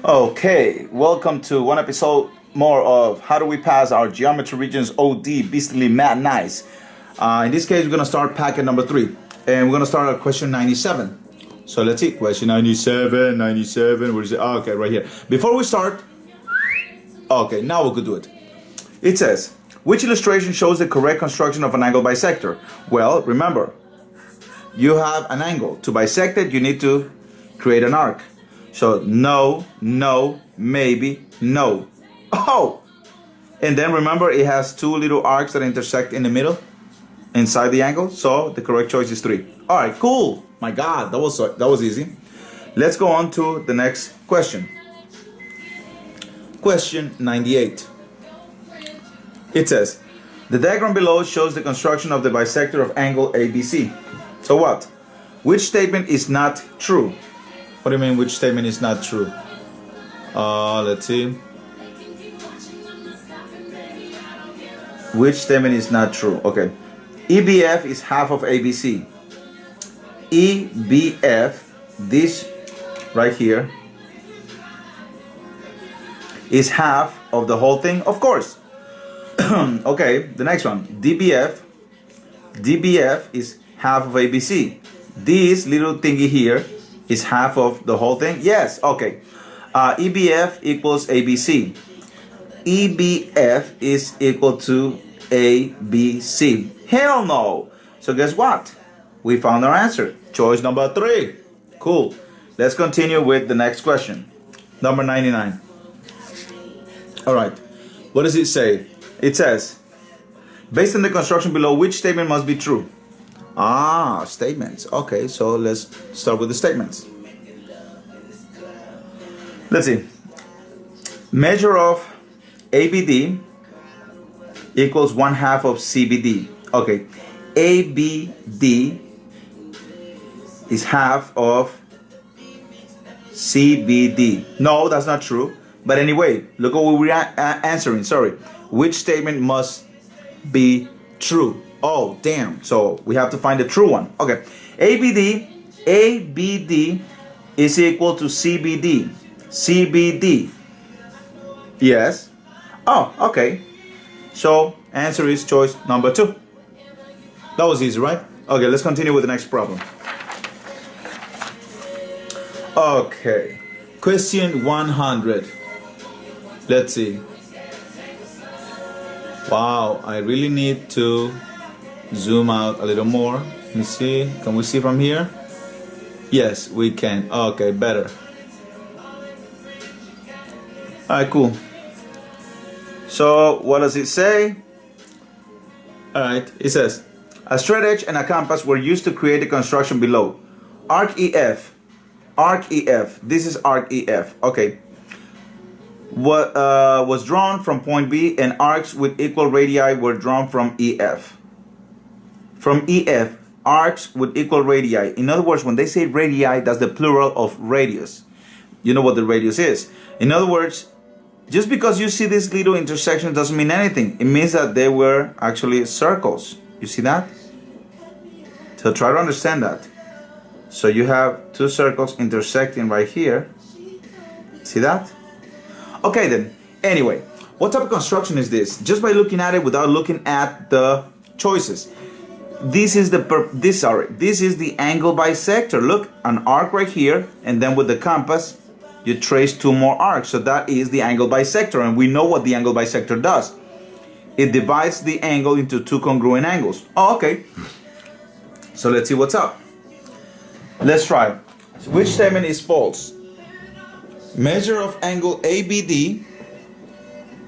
Okay, welcome to one episode more of How Do We Pass Our Geometry Regions OD Beastly Mad Nice. In this case, we're going to start packet number 3. And we're going to start at question 97. So let's see, question 97, where is it? Oh, okay, right here. Before we start, okay, now we could do it. It says, which illustration shows the correct construction of an angle bisector? Well, remember, you have an angle. To bisect it, you need to create an arc. So no, maybe, no. Oh! And then remember, it has two little arcs that intersect in the middle, inside the angle. So the correct choice is 3. All right, cool. My God, that was easy. Let's go on to the next question. Question 98. It says, the diagram below shows the construction of the bisector of angle ABC. So what? Which statement is not true? What do you mean, which statement is not true? Let's see. Which statement is not true? Okay. EBF is half of ABC. EBF, this right here, is half of the whole thing? Of course. Okay, the next one. DBF is half of ABC. This little thingy here is half of the whole thing? Yes, okay. EBF equals ABC. EBF is equal to ABC. Hell no! So guess what? We found our answer. Choice number 3. Cool. Let's continue with the next question. Number 99. Alright. What does it say? It says, based on the construction below, which statement must be true? Statements. Okay, so let's start with the statements. Let's see. Measure of ABD equals 1/2 of CBD. Okay, ABD is half of CBD. No, that's not true. But anyway, look at what we're answering. Sorry. Which statement must be true? Oh, damn. So we have to find the true one. Okay. ABD is equal to CBD. CBD. Yes. Oh, okay. So answer is choice number 2. That was easy, right? Okay, let's continue with the next problem. Okay. Question 100. Let's see. Wow, I really need to zoom out a little more. Let me see. Can we see from here? Yes, we can. Okay, better. Alright, cool. So, what does it say? Alright, it says, a straight edge and a compass were used to create the construction below. Arc EF. This is arc EF. Okay. What was drawn from point B, and arcs with equal radii were drawn from EF. From EF, arcs with equal radii. In other words, when they say radii, that's the plural of radius. You know what the radius is. In other words, just because you see this little intersection doesn't mean anything. It means that they were actually circles. You see that? So try to understand that. So you have two circles intersecting right here. See that? Okay then. Anyway, what type of construction is this? Just by looking at it without looking at the choices. This is the angle bisector. Look, an arc right here, and then with the compass, you trace 2 more arcs. So that is the angle bisector, and we know what the angle bisector does. It divides the angle into 2 congruent angles. Oh, okay. So let's see what's up. Let's try. Which statement is false? Measure of angle ABD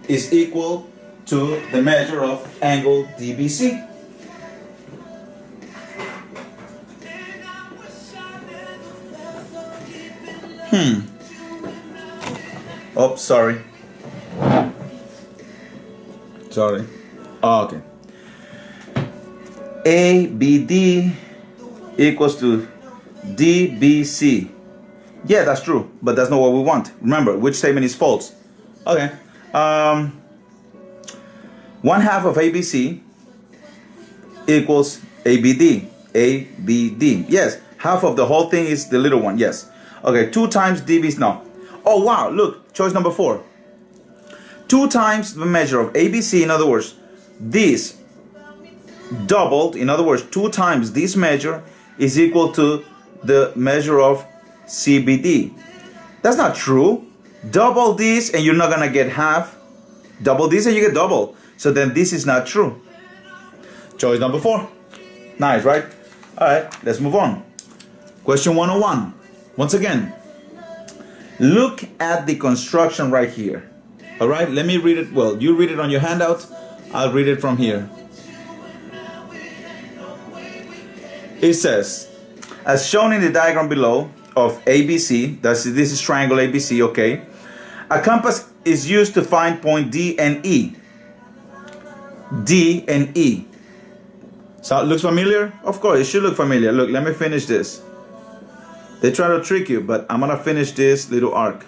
is equal to the measure of angle DBC. Oh, sorry. Oh, okay. ABD equals to DBC. Yeah, that's true, but that's not what we want. Remember, which statement is false? Okay. 1/2 of ABC equals ABD. ABD. Yes, half of the whole thing is the little one. Yes. Okay, 2 times DB is no. Oh wow, look, choice number 4. 2 times the measure of ABC, in other words, this doubled, in other words, 2 times this measure is equal to the measure of CBD. That's not true. Double this and you're not gonna get half. Double this and you get double. So then this is not true. Choice number 4. Nice, right? Alright, let's move on. Question 101. Once again, look at the construction right here. Alright, let me read it. Well, you read it on your handout. I'll read it from here. It says, as shown in the diagram below of ABC, this is triangle ABC, okay? A compass is used to find point D and E. D and E. So it looks familiar? Of course, it should look familiar. Look, let me finish this. They try to trick you, but I'm gonna finish this little arc.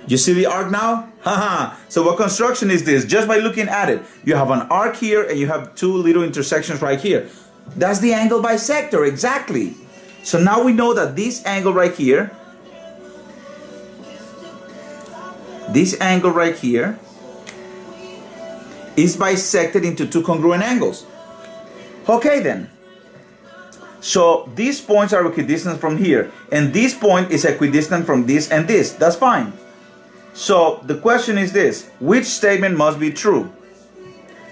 You see the arc now? Haha. So what construction is this? Just by looking at it, you have an arc here and you have 2 little intersections right here. That's the angle bisector, exactly. So now we know that this angle right here, is bisected into 2 congruent angles. Okay then. So these points are equidistant from here, and this point is equidistant from this and this. That's fine. So the question is this: which statement must be true?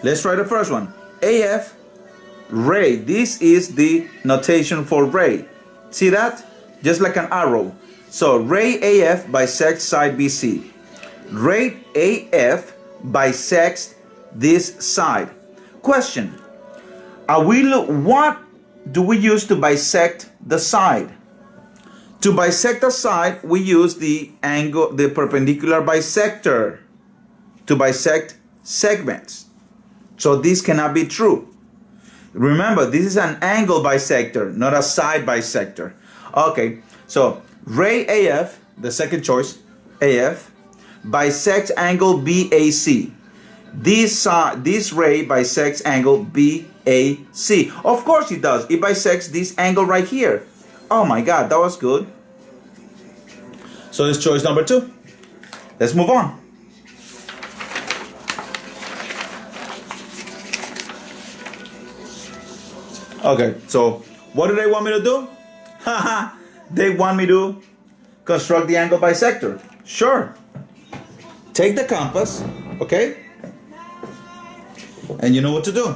Let's try the first one. AF ray. This is the notation for ray. See that? Just like an arrow. So ray AF bisects side BC. Ray AF bisects this side. Question: what do we use to bisect the side? To bisect the side, we use the perpendicular bisector to bisect segments. So this cannot be true. Remember, this is an angle bisector, not a side bisector. Okay, so ray AF, the second choice, AF, bisects angle BAC. This ray bisects angle BAC. Of course it does. It bisects this angle right here. Oh my God, that was good. So it's choice number 2. Let's move on. Okay, so what do they want me to do? Haha, they want me to construct the angle bisector. Sure. Take the compass, okay? And you know what to do.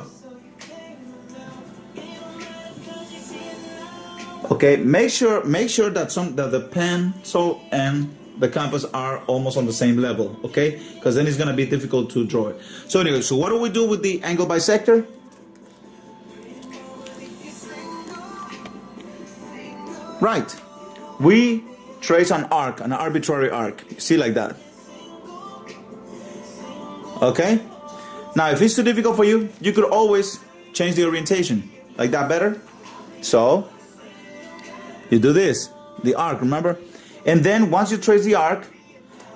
Okay, make sure that the pencil and the compass are almost on the same level, okay? Because then it's gonna be difficult to draw it. So anyway, so what do we do with the angle bisector? Right, we trace an arc, an arbitrary arc. See, like that. Okay? Now, if it's too difficult for you, you could always change the orientation. Like that better? So, you do this, the arc, remember? And then once you trace the arc,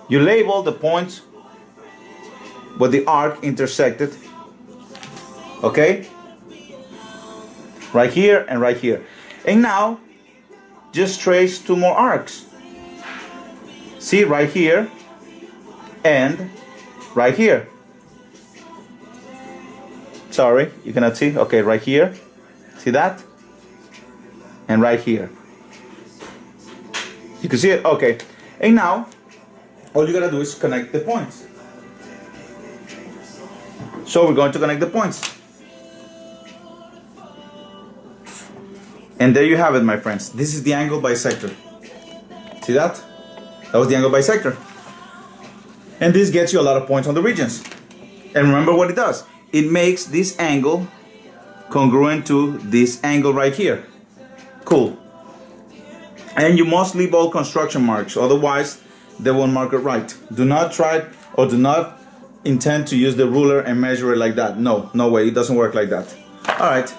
you label the points where the arc intersected. Okay? Right here and right here. And now, just trace 2 more arcs. See, right here and right here. Sorry, you cannot see. Okay, right here. See that? And right here. You can see it? Okay. And now, all you gotta do is connect the points. So we're going to connect the points. And there you have it, my friends. This is the angle bisector. See that? That was the angle bisector. And this gets you a lot of points on the regions. And remember what it does. It makes this angle congruent to this angle right here. Cool. And you must leave all construction marks, otherwise they won't mark it right. Do not try or do not intend to use the ruler and measure it like that. No, no way, it doesn't work like that. All right,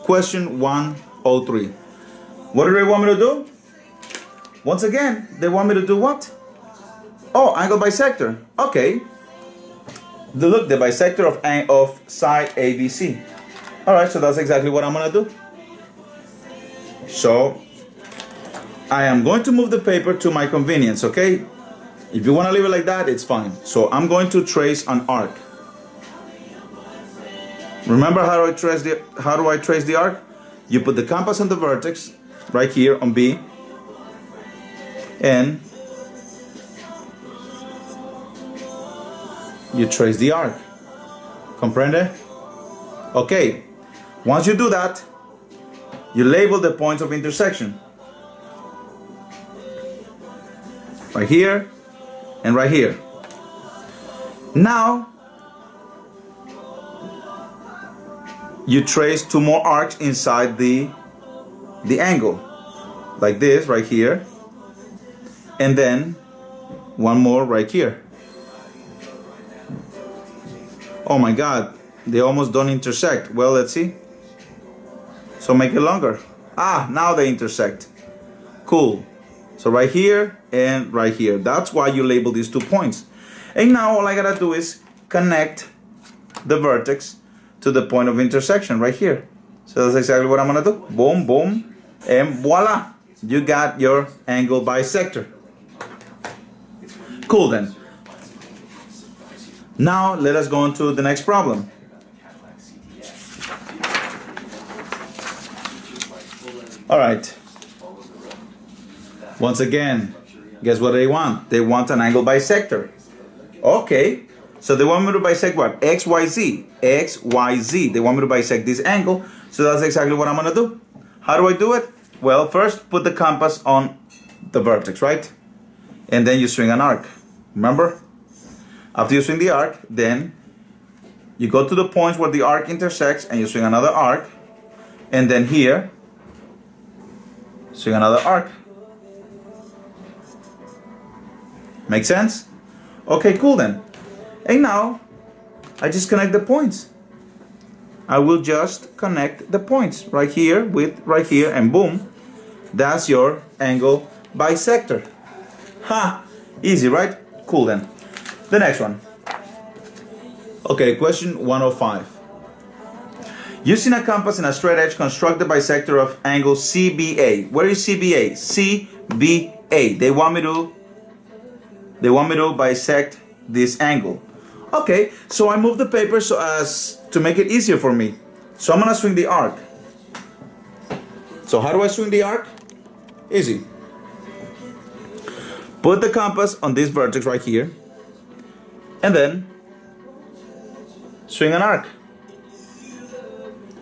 question 103. What do they want me to do? Once again, they want me to do what? Oh, angle bisector. Okay. Look, the bisector of side ABC. All right, so that's exactly what I'm gonna do. So I am going to move the paper to my convenience, okay? If you want to leave it like that, it's fine. So I'm going to trace an arc. Remember how do I trace the arc? You put the compass on the vertex right here on B, and you trace the arc. Comprende? Okay. Once you do that, you label the points of intersection. Right here and right here. Now, you trace two more arcs inside the angle. Like this, right here. And then one more right here. Oh my God, they almost don't intersect. Well, let's see. So make it longer. Ah, now they intersect. Cool. So right here and right here. That's why you label these 2 points. And now all I gotta do is connect the vertex to the point of intersection right here. So that's exactly what I'm gonna do. Boom, boom, and voila. You got your angle bisector. Cool then. Now let us go on to the next problem. All right. Once again, guess what they want? They want an angle bisector. Okay. So they want me to bisect what? X, Y, Z. X, Y, Z. They want me to bisect this angle. So that's exactly what I'm going to do. How do I do it? Well, first put the compass on the vertex, right? And then you swing an arc. Remember? After you swing the arc, then you go to the points where the arc intersects and you swing another arc. And then here, swing another arc. Make sense? Okay, cool then. And now, I just connect the points. I will just connect the points right here with right here, and boom, that's your angle bisector. Ha! Easy, right? Cool then. The next one. Okay, question 105. Using a compass and a straight edge, construct the bisector of angle CBA. Where is CBA? CBA. They want me to bisect this angle. Okay, so I move the paper so as to make it easier for me. So I'm gonna swing the arc. So how do I swing the arc? Easy. Put the compass on this vertex right here, and then swing an arc.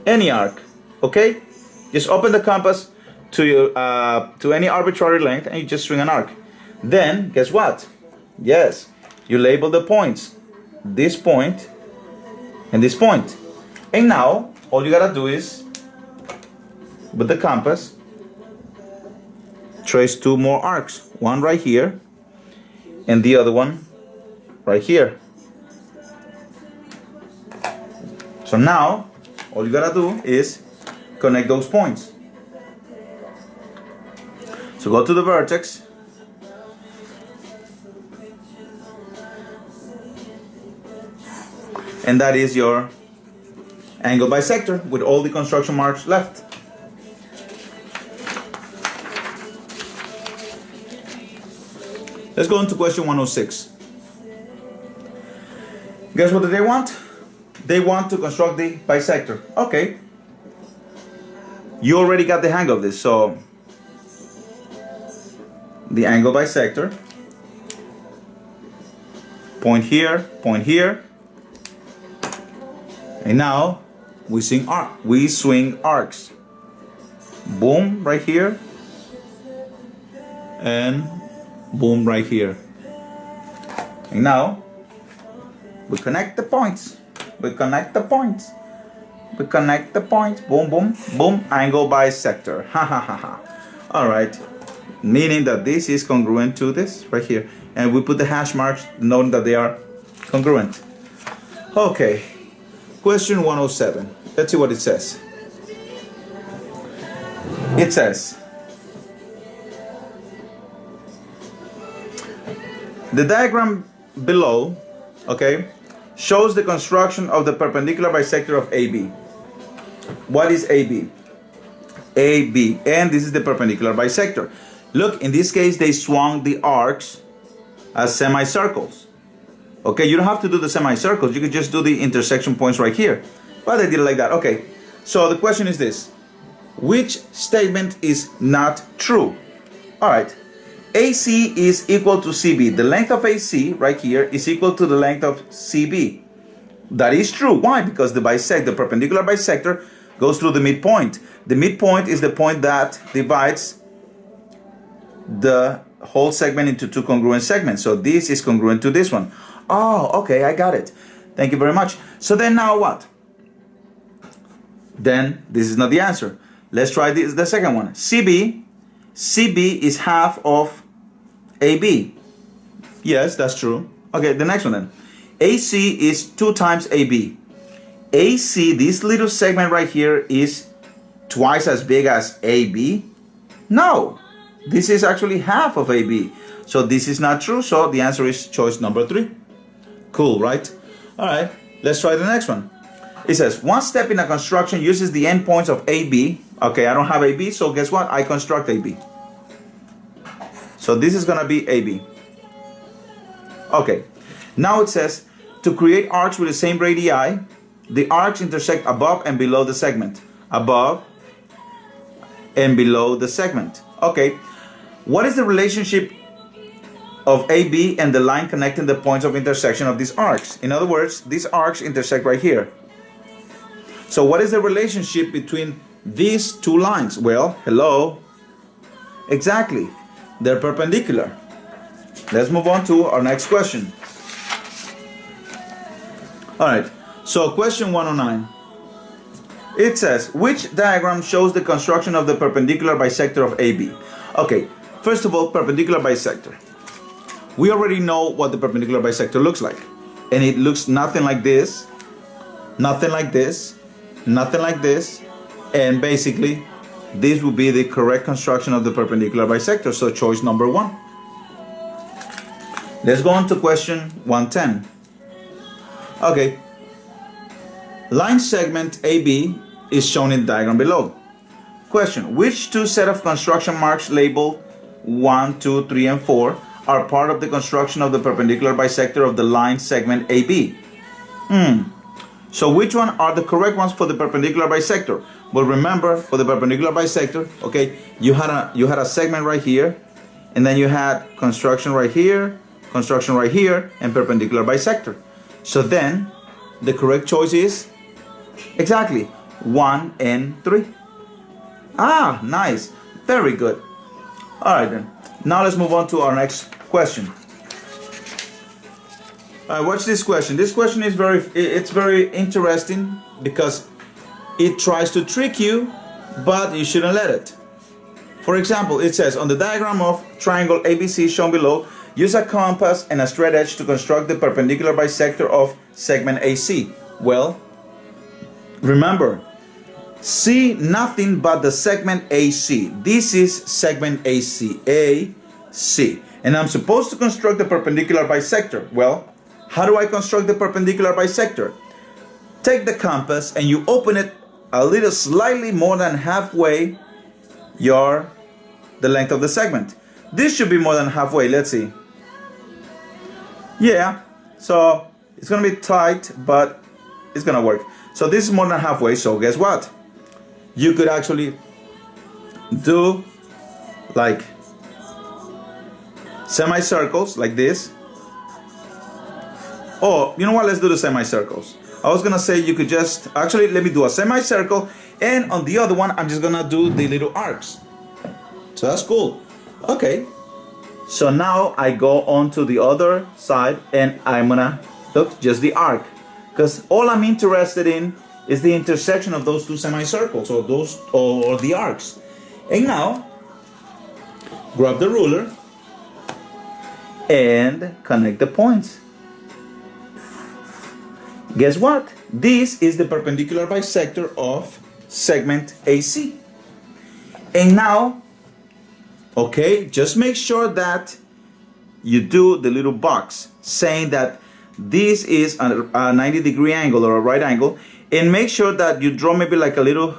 Any arc, okay? Just open the compass to any arbitrary length, and you just swing an arc. Then guess what? Yes, you label the points. This point and this point. And now all you gotta do is with the compass trace 2 more arcs. One right here and the other one right here. So now all you gotta do is connect those points. So go to the vertex, and that is your angle bisector with all the construction marks left. Let's go into question 106. Guess what do they want? They want to construct the bisector. Okay. You already got the hang of this. So the angle bisector, point here, and now we swing arcs. Boom right here, and boom right here. And now we connect the points. Boom, boom, boom. Angle bisector. Ha ha ha ha. All right. Meaning that this is congruent to this right here, and we put the hash marks noting that they are congruent. Okay. Question 107. Let's see what it says. It says, the diagram below, okay, shows the construction of the perpendicular bisector of AB. What is AB? AB, and this is the perpendicular bisector. Look, in this case, they swung the arcs as semicircles. Okay, you don't have to do the semicircles. You could just do the intersection points right here. But I did it like that. Okay, so the question is this. Which statement is not true? All right, AC is equal to CB. The length of AC right here is equal to the length of CB. That is true. Why? Because the perpendicular bisector goes through the midpoint. The midpoint is the point that divides the whole segment into two congruent segments. So this is congruent to this one. Oh, okay, I got it. Thank you very much. So then now what? Then this is not the answer. Let's try this, the second one. CB is half of AB. Yes, that's true. Okay, the next one then. AC is 2 times AB. AC, this little segment right here, is twice as big as AB? No, this is actually half of AB. So this is not true. So the answer is choice number 3. Cool, right? All right, let's try the next one. It says, one step in a construction uses the endpoints of AB. Okay, I don't have AB, so guess what? I construct AB. So this is gonna be AB. Okay, now it says, to create arcs with the same radii, the arcs intersect above and below the segment. Above and below the segment. Okay, what is the relationship of AB and the line connecting the points of intersection of these arcs? In other words, these arcs intersect right here. So what is the relationship between these two lines? Well, hello. Exactly. They're perpendicular. Let's move on to our next question. All right. So question 109. It says, which diagram shows the construction of the perpendicular bisector of AB? Okay. First of all, perpendicular bisector. We already know what the perpendicular bisector looks like. And it looks nothing like this, nothing like this, nothing like this, and basically this would be the correct construction of the perpendicular bisector. So choice number 1. Let's go on to question 110. Okay, line segment AB is shown in the diagram below. Question, which two set of construction marks labeled 1, 2, 3, and 4 are part of the construction of the perpendicular bisector of the line segment AB? So which one are the correct ones for the perpendicular bisector? Well, remember, for the perpendicular bisector, okay, you had a segment right here, and then you had construction right here, and perpendicular bisector. So then the correct choice is exactly 1 and 3. Ah, nice, very good. All right then. Now let's move on to our next question. Watch this question. This question is very interesting because it tries to trick you, but you shouldn't let it. For example, it says, on the diagram of triangle ABC shown below, use a compass and a straight edge to construct the perpendicular bisector of segment AC. Well, remember, see nothing but the segment AC. This is segment AC, AC. And I'm supposed to construct the perpendicular bisector. Well, how do I construct the perpendicular bisector? Take the compass and you open it a little slightly more than halfway the length of the segment. This should be more than halfway. Let's see. Yeah, so it's gonna be tight, but it's gonna work. So this is more than halfway, so guess what? You could actually do like semicircles like this. Oh, you know what? Let's do the semicircles. I was gonna say you could just, actually let me do a semicircle, and on the other one I'm just gonna do the little arcs. So that's cool. Okay. So now I go on to the other side and I'm gonna look just the arc, because all I'm interested in is the intersection of those two semicircles or the arcs. And now grab the ruler and connect the points. Guess what? This is the perpendicular bisector of segment AC. And now, okay, just make sure that you do the little box saying that this is a 90-degree angle or a right angle, and make sure that you draw maybe like a little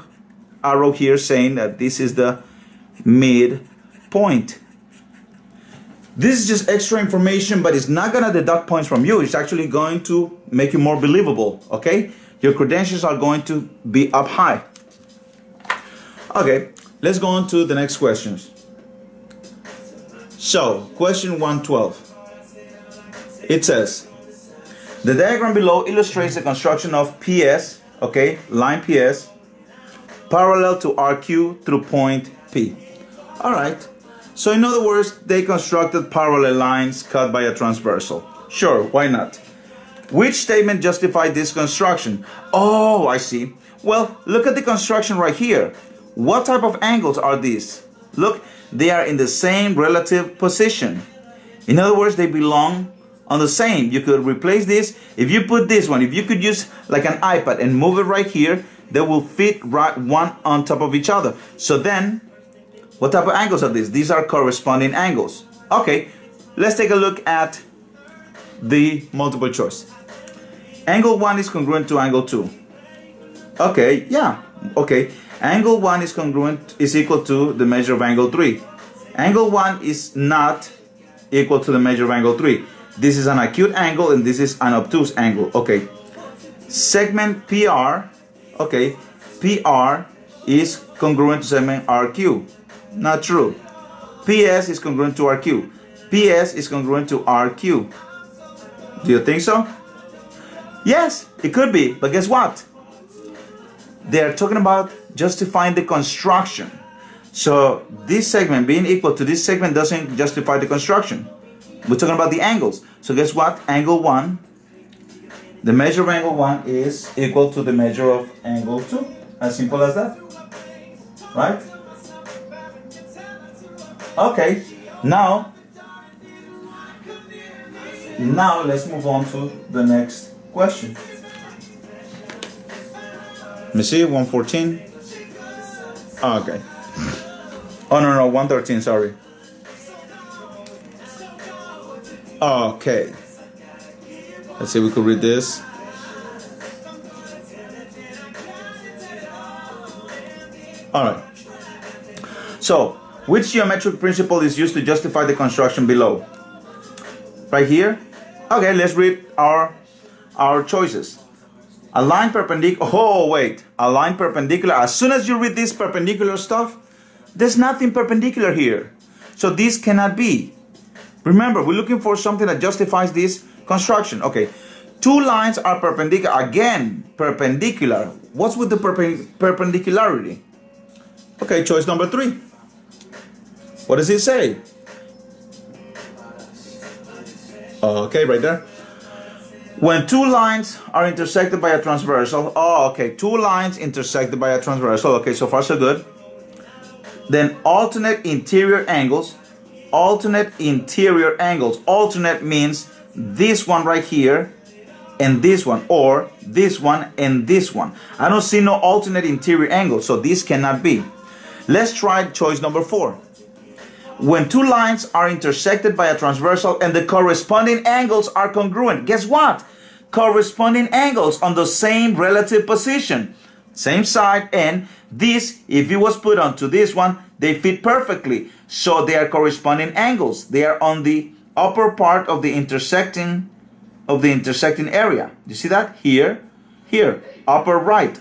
arrow here saying that this is the midpoint. This is just extra information, but it's not gonna deduct points from you. It's actually going to make you more believable, okay? Your credentials are going to be up high. Okay, let's go on to the next questions. So, question 112. It says, the diagram below illustrates the construction of PS, okay, line PS, parallel to RQ through point P. All right. So in other words, they constructed parallel lines cut by a transversal. Sure, why not? Which statement justified this construction? Oh, I see. Well, look at the construction right here. What type of angles are these? Look, they are in the same relative position. In other words, they belong on the same. You could replace this. If you put this one, if you could use like an iPad and move it right here, they will fit right one on top of each other. So then, what type of angles are these? These are corresponding angles. Okay, let's take a look at the multiple choice. Angle 1 is congruent to angle 2. Okay, yeah, okay. Angle 1 is congruent, is equal to the measure of angle 3. Angle 1 is not equal to the measure of angle 3. This is an acute angle and this is an obtuse angle. Okay, segment PR, okay, PR is congruent to segment RQ. Not true. PS is congruent to RQ. PS is congruent to RQ. Do you think so? Yes, it could be, but guess what? They're talking about justifying the construction. So this segment being equal to this segment doesn't justify the construction. We're talking about the angles. So guess what? Angle 1, the measure of angle 1 is equal to the measure of angle 2. As simple as that. Right? Okay, now let's move on to the next question. Let me see, 114. Okay. Oh, no, 113, sorry. Okay. Let's see if we could read this. All right. So, which geometric principle is used to justify the construction below? Right here? Okay, let's read our choices. A line perpendicular, oh wait, a line perpendicular. As soon as you read this perpendicular stuff, there's nothing perpendicular here. So this cannot be. Remember, we're looking for something that justifies this construction. Okay, two lines are perpendicular. Again, perpendicular. What's with the perpendicularity? Okay, choice number 3. What does it say? Okay, right there. When two lines are intersected by a transversal. Oh, okay. Two lines intersected by a transversal. Okay, so far so good. Then alternate interior angles. Alternate interior angles. Alternate means this one right here and this one, or this one and this one. I don't see no alternate interior angles, so this cannot be. Let's try choice number 4. When two lines are intersected by a transversal and the corresponding angles are congruent, guess what? Corresponding angles on the same relative position, same side, and this, if it was put onto this one, they fit perfectly. So they are corresponding angles. They are on the upper part of the intersecting area. You see that? Here, upper right.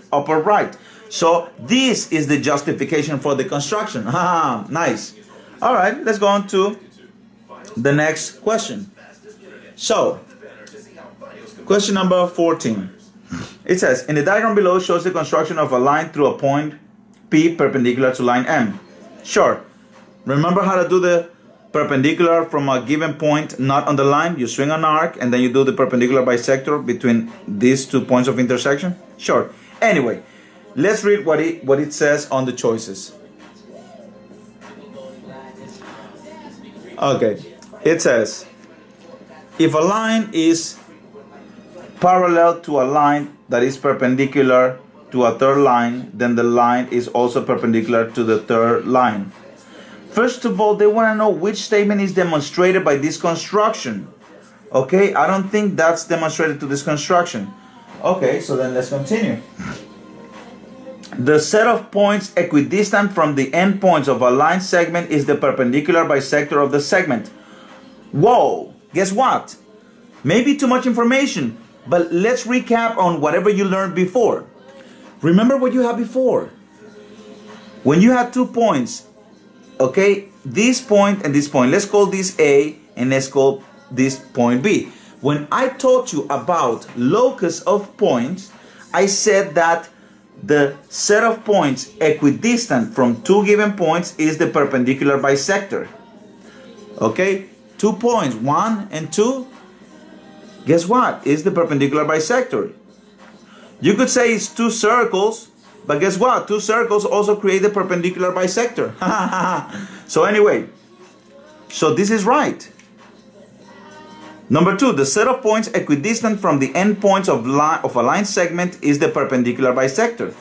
So this is the justification for the construction. Ah, nice. All right, let's go on to the next question. So, question number 14. It says, in the diagram below shows the construction of a line through a point P perpendicular to line M. Sure. Remember how to do the perpendicular from a given point not on the line? You swing an arc and then you do the perpendicular bisector between these 2 points of intersection? Sure. Anyway, let's read what it says on the choices. Okay, it says, if a line is parallel to a line that is perpendicular to a third line, then the line is also perpendicular to the third line. First of all, they want to know which statement is demonstrated by this construction. Okay, I don't think that's demonstrated to this construction. Okay, so then let's continue. The set of points equidistant from the endpoints of a line segment is the perpendicular bisector of the segment. Whoa, guess what? Maybe too much information, but let's recap on whatever you learned before. Remember what you had before. When you had 2 points, okay, this point and this point, let's call this A and let's call this point B. When I taught you about locus of points, I said that the set of points equidistant from 2 given points is the perpendicular bisector. Okay, 2 points, 1 and 2, guess what? Is the perpendicular bisector. You could say it's 2 circles, but guess what? 2 circles also create the perpendicular bisector. So anyway, so this is right. Number 2, the set of points equidistant from the endpoints of a line segment is the perpendicular bisector.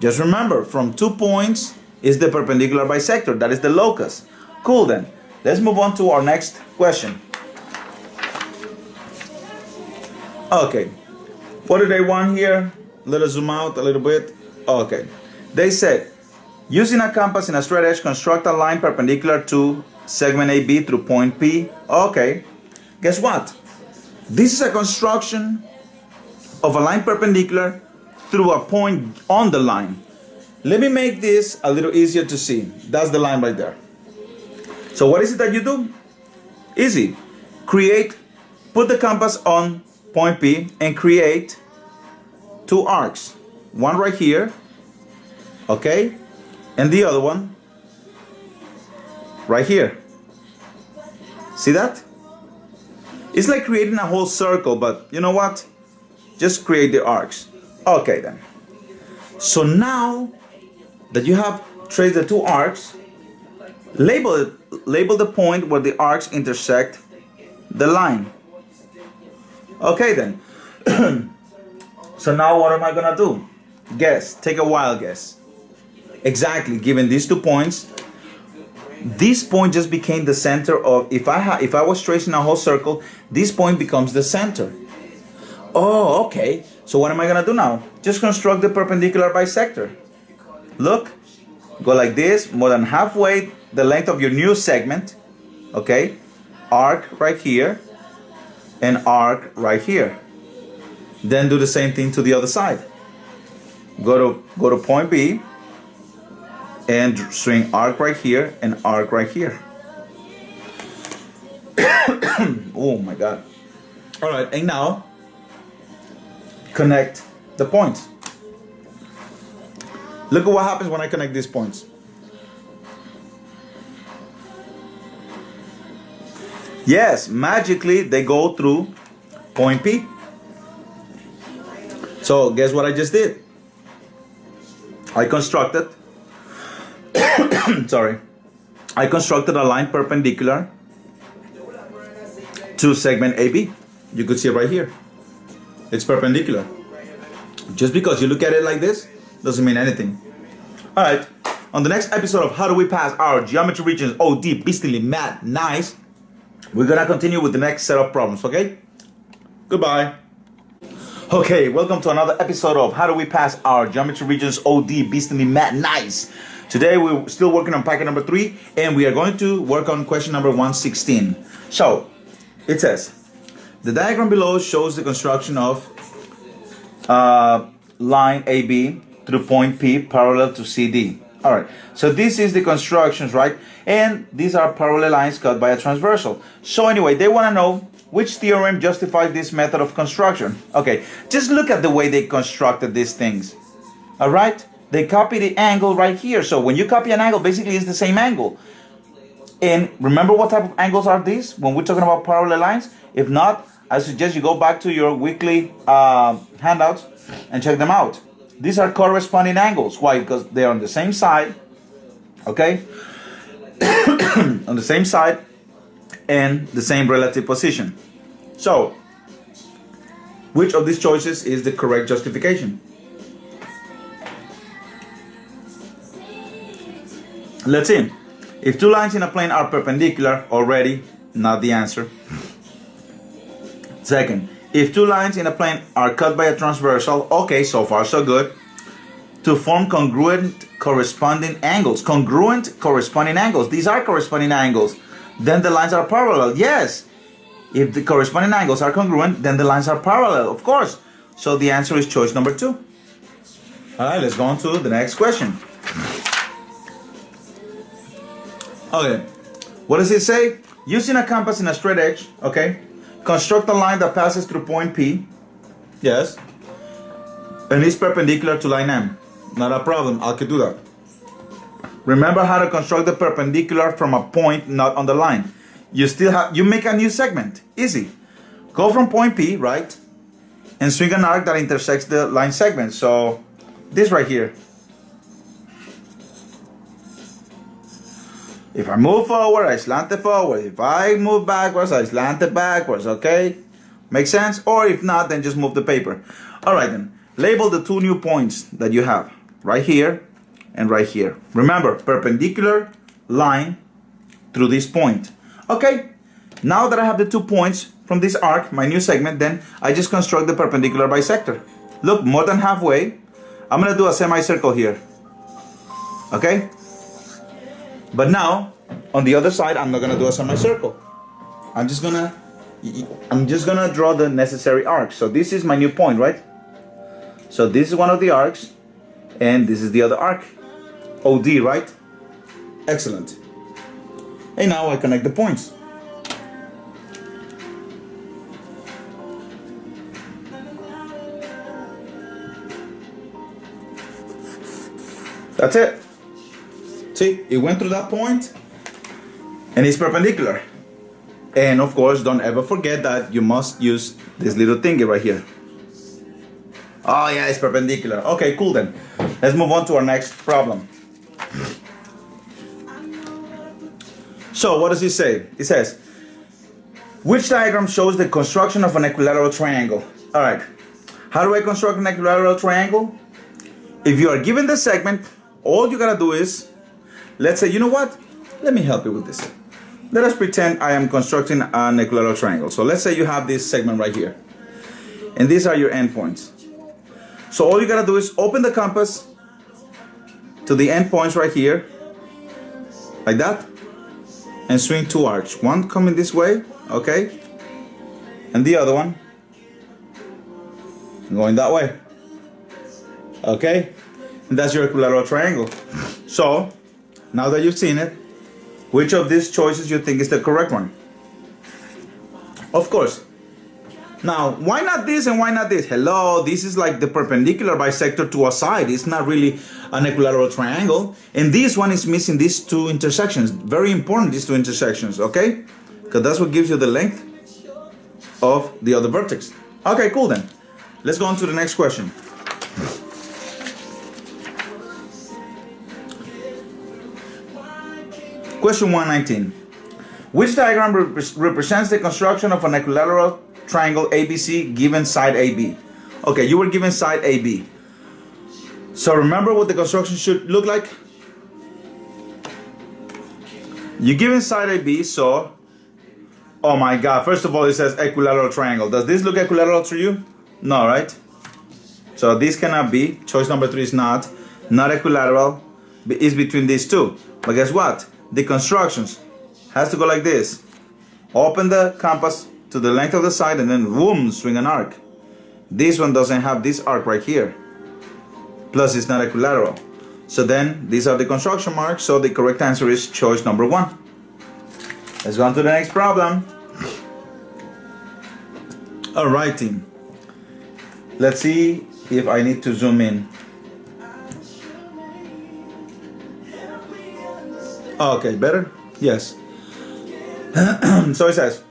Just remember, from 2 points is the perpendicular bisector. That is the locus. Cool then. Let's move on to our next question. Okay. What do they want here? Let us zoom out a little bit. Okay. They said, using a compass and a straight edge, construct a line perpendicular to segment AB through point P. Okay. Guess what? This is a construction of a line perpendicular through a point on the line. Let me make this a little easier to see. That's the line right there. So what is it that you do? Easy. Put the compass on point P and create 2 arcs. One right here, okay? And the other one right here. See that? It's like creating a whole circle, but you know what? Just create the arcs. Okay then. So now that you have traced the 2 arcs, label the point where the arcs intersect the line. Okay then. So now what am I gonna do? Guess. Take a wild guess. Exactly. Given these 2 points, this point just became the center of, if I was tracing a whole circle, this point becomes the center. Oh, okay. So what am I gonna do now? Just construct the perpendicular bisector. Look, go like this, more than halfway the length of your new segment. Okay, arc right here and arc right here. Then do the same thing to the other side. Go to point B and string arc right here and arc right here. Oh my God. All right, and now connect the points. Look at what happens when I connect these points. Yes, magically they go through point P. So guess what I just did? I constructed I constructed a line perpendicular to segment AB. You could see it right here. It's perpendicular. Just because you look at it like this doesn't mean anything. All right. On the next episode of How Do We Pass Our Geometry Regions OD Beastly Mad Nice, we're gonna continue with the next set of problems. Okay. Goodbye. Okay, welcome to another episode of How Do We Pass Our Geometry Regions OD Beastly Mad Nice. Today we're still working on packet number 3, and we are going to work on question number 116. So, it says, the diagram below shows the construction of line AB through point P parallel to CD. Alright, so this is the constructions, right? And these are parallel lines cut by a transversal. So anyway, they want to know which theorem justifies this method of construction. Okay, just look at the way they constructed these things. Alright? They copy the angle right here. So when you copy an angle, basically it's the same angle. And remember what type of angles are these when we're talking about parallel lines? If not, I suggest you go back to your weekly handouts and check them out. These are corresponding angles. Why? Because they're on the same side. Okay? On the same side and the same relative position. So, which of these choices is the correct justification? Let's see. If 2 lines in a plane are perpendicular, already not the answer. Second, if 2 lines in a plane are cut by a transversal, okay, so far so good. To form congruent corresponding angles. Congruent corresponding angles. These are corresponding angles. then the lines are parallel. Yes. If the corresponding angles are congruent, then the lines are parallel, of course. So the answer is choice number 2. All right, let's go on to the next question. Okay, what does it say? Using a compass and a straight edge, okay, construct a line that passes through point P, yes, and is perpendicular to line M. Not a problem, I could do that. Remember how to construct the perpendicular from a point not on the line. You make a new segment, easy. Go from point P, right, and swing an arc that intersects the line segment. So this right here. If I move forward, I slant it forward. If I move backwards, I slant it backwards, okay? Make sense? Or if not, then just move the paper. All right then, label the 2 new points that you have, right here and right here. Remember, perpendicular line through this point. Okay, now that I have the 2 points from this arc, my new segment, then I just construct the perpendicular bisector. Look, more than halfway. I'm gonna do a semicircle here, okay? But now, on the other side, I'm not gonna do a semicircle. I'm just gonna draw the necessary arcs. So this is my new point, right? So this is one of the arcs, and this is the other arc. OD, right? Excellent. And now I connect the points. That's it. See, it went through that point and it's perpendicular. And of course, don't ever forget that you must use this little thingy right here. Oh yeah, it's perpendicular. Okay, cool then. Let's move on to our next problem. So what does it say? It says, which diagram shows the construction of an equilateral triangle? All right, how do I construct an equilateral triangle? If you are given the segment, all you gotta do is, let's say, you know what? Let me help you with this. Let us pretend I am constructing an equilateral triangle. So let's say you have this segment right here. And these are your endpoints. So all you gotta do is open the compass to the endpoints right here, like that, and swing 2 arcs. One coming this way, okay? And the other one going that way. Okay? And that's your equilateral triangle. So, now that you've seen it, which of these choices you think is the correct one? Of course. Now, why not this and why not this? Hello, this is like the perpendicular bisector to a side. It's not really an equilateral triangle. And this one is missing these 2 intersections. Very important, these 2 intersections, okay? Because that's what gives you the length of the other vertex. Okay, cool then. Let's go on to the next question. Question 119. Which diagram represents the construction of an equilateral triangle ABC given side AB? Okay, you were given side AB. So remember what the construction should look like? You're given side AB, so, oh my God, first of all it says equilateral triangle. Does this look equilateral to you? No, right? So this cannot be. Choice number 3 is not equilateral. It's between these 2. But guess what? The constructions has to go like this. Open the compass to the length of the side and then boom, swing an arc. This one doesn't have this arc right here. Plus it's not equilateral. So then these are the construction marks. So the correct answer is choice number 1. Let's go on to the next problem. Alright team. Let's see if I need to zoom in. Okay, better? Yes. So it says,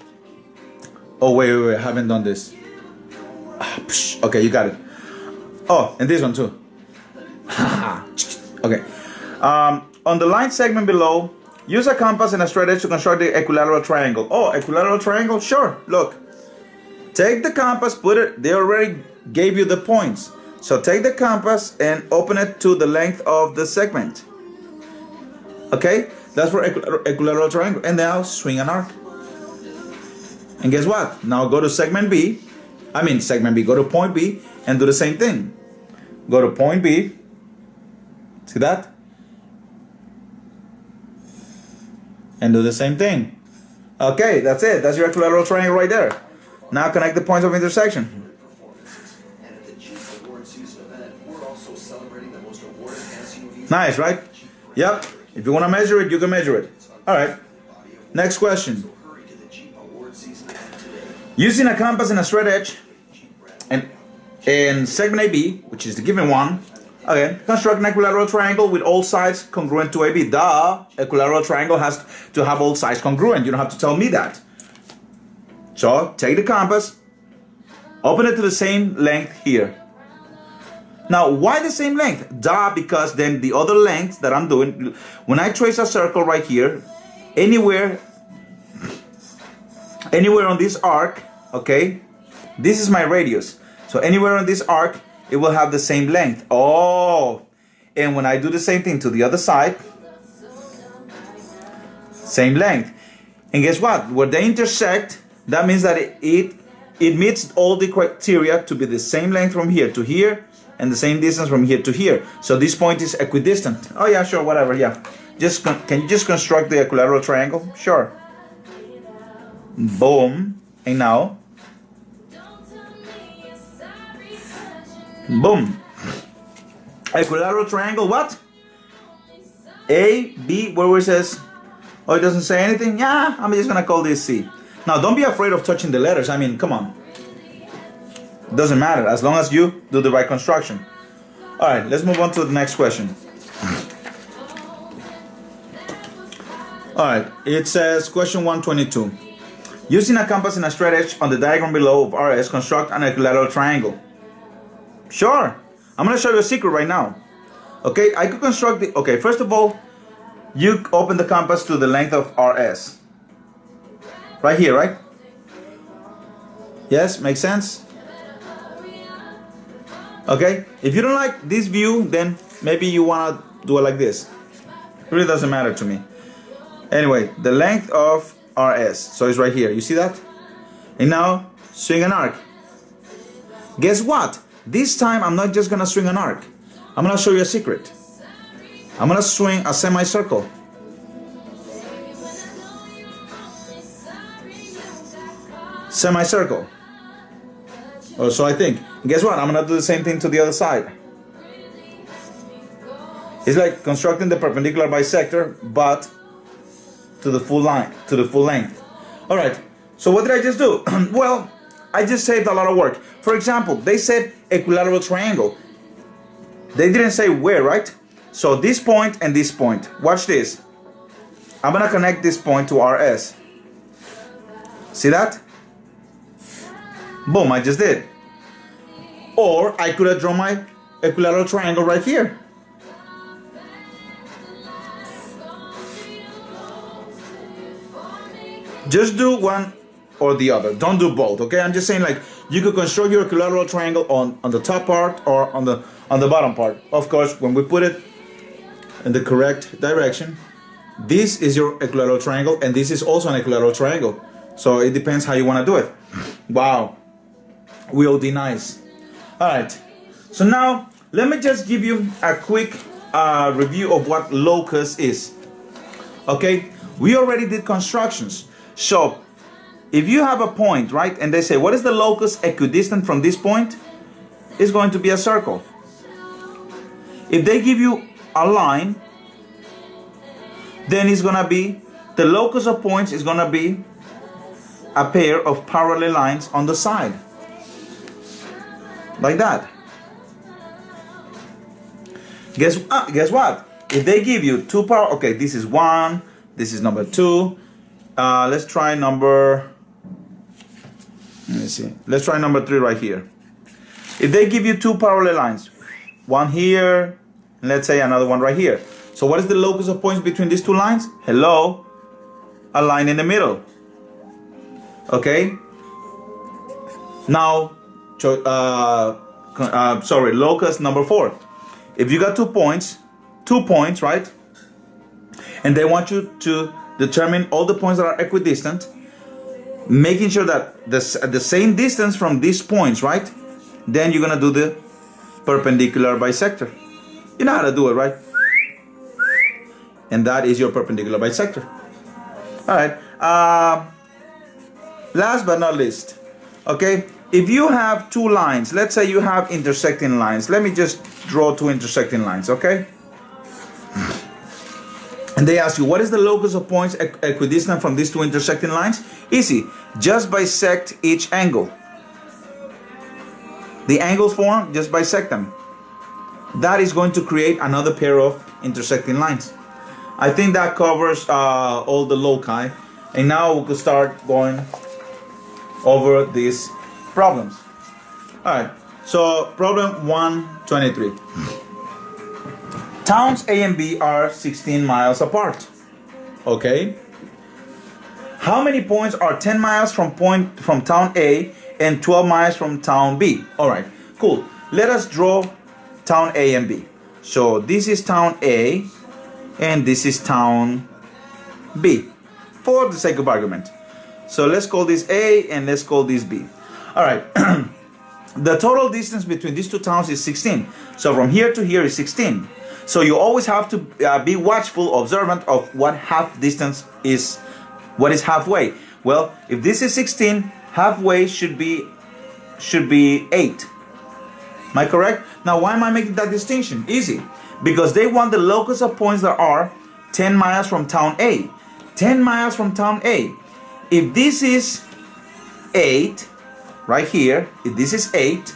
oh wait, I haven't done this. Okay, you got it. Oh, and this one too. Okay. On the line segment below, use a compass and a straight edge to construct the equilateral triangle. Oh, equilateral triangle? Sure. Look. Take the compass, put it, they already gave you the points. So take the compass and open it to the length of the segment. Okay? That's for equilateral triangle. And now swing an arc. And guess what? Now go to segment B. Go to point B and do the same thing. Go to point B. See that? And do the same thing. Okay, that's it. That's your equilateral triangle right there. Now connect the points of intersection. Nice, right? Yep. If you want to measure it, you can measure it. All right. Next question. Using a compass and a straight edge and segment AB, which is the given one, okay, construct an equilateral triangle with all sides congruent to AB. The equilateral triangle has to have all sides congruent. You don't have to tell me that. So take the compass, open it to the same length here. Now, why the same length? Duh, because then the other length that I'm doing, when I trace a circle right here, anywhere on this arc, okay, this is my radius. So anywhere on this arc, it will have the same length. Oh, and when I do the same thing to the other side, same length. And guess what? Where they intersect, that means that it meets all the criteria to be the same length from here to here, and the same distance from here to here. So this point is equidistant. Oh yeah, sure, whatever, yeah. Can you just construct the equilateral triangle? Sure. Boom. And now. Boom. Equilateral triangle, what? A, B, where it says, oh, it doesn't say anything? Yeah, I'm just gonna call this C. Now, don't be afraid of touching the letters. I mean, come on. Doesn't matter as long as you do the right construction. All right, let's move on to the next question. All right, it says question 122. Using a compass and a straight edge on the diagram below of RS, construct an equilateral triangle. Sure, I'm gonna show you a secret right now. Okay, I could construct the, okay, first of all, you open the compass to the length of RS. Right here, right? Yes, makes sense? Okay, if you don't like this view, then maybe you want to do it like this. It really doesn't matter to me. Anyway, the length of RS, so it's right here, you see that? And now, swing an arc. Guess what? This time, I'm not just going to swing an arc. I'm going to show you a secret. I'm going to swing a semicircle. Semicircle. Or so I think. And guess what? I'm gonna do the same thing to the other side. It's like constructing the perpendicular bisector, but to the full line, to the full length. All right. So what did I just do? Well, I just saved a lot of work. For example, they said equilateral triangle. They didn't say where, right? So this point and this point. Watch this. I'm gonna connect this point to RS. See that? Boom, I just did. Or I could have drawn my equilateral triangle right here. Just do one or the other. Don't do both, okay? I'm just saying, like, you could construct your equilateral triangle on the top part or on the bottom part. Of course, when we put it in the correct direction, this is your equilateral triangle and this is also an equilateral triangle. So it depends how you want to do it. Wow. Will be nice. All right, so now let me just give you a quick review of what locus is. Okay, we already did constructions. So if you have a point, right, and they say what is the locus equidistant from this point, it's going to be a circle. If they give you a line, then it's gonna be the locus of points is gonna be a pair of parallel lines on the side. Like that. Guess what? If they give you two power, okay, this is one, this is number two. Let's try number. Let me see. Let's try number three right here. If they give you two parallel lines, one here, and let's say another one right here. So what is the locus of points between these two lines? Hello, a line in the middle. Okay. Now. Locus number 4. If you got 2 points, right? And they want you to determine all the points that are equidistant, making sure that the same distance from these points, right? Then you're gonna do the perpendicular bisector. You know how to do it, right? And that is your perpendicular bisector. All right. Last but not least, okay, if you have two lines, let's say you have intersecting lines. Let me just draw two intersecting lines, okay? And they ask you, what is the locus of points equidistant from these two intersecting lines? Easy, just bisect each angle. The angles formed, just bisect them. That is going to create another pair of intersecting lines. I think that covers all the loci. And now we could start going over these problems. All right, so problem 123. Towns A and B are 16 miles apart. Okay. How many points are 10 miles from town A and 12 miles from town B? All right, cool. Let us draw town A and B. So this is town A and this is town B for the sake of argument. So let's call this A and let's call this B. All right. The total distance between these two towns is 16. So from here to here is 16. So you always have to be watchful, observant of what half distance is, what is halfway. Well, if this is 16, halfway should be 8. Am I correct? Now, why am I making that distinction? Easy. Because they want the locus of points that are 10 miles from town A. 10 miles from town A. If this is 8, right here, if this is 8,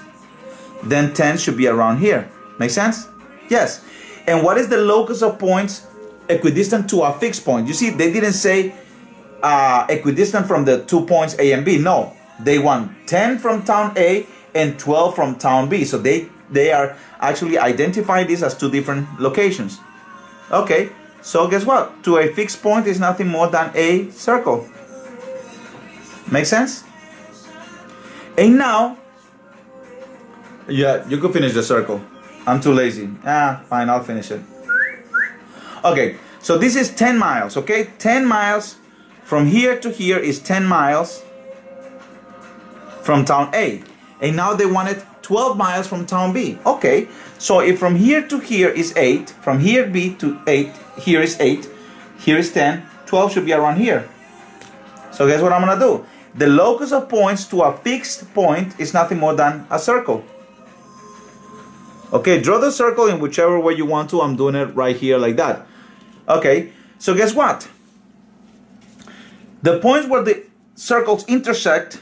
then 10 should be around here. Make sense? Yes. And what is the locus of points equidistant to a fixed point? You see, they didn't say equidistant from the 2 points A and B. No, they want 10 from town A and 12 from town B. So they are actually identifying these as two different locations. Okay, so guess what? To a fixed point is nothing more than a circle. Make sense? And now, yeah, you could finish the circle. I'm too lazy. Fine, I'll finish it. Okay, so this is 10 miles, okay? 10 miles from here to here is 10 miles from town A. And now they wanted 12 miles from town B. Okay, so if from here to here is 8, from here B to 8, here is 8, here is 10, 12 should be around here. So guess what I'm gonna do? The locus of points to a fixed point is nothing more than a circle. Okay, draw the circle in whichever way you want to. I'm doing it right here like that. Okay, so guess what? The points where the circles intersect,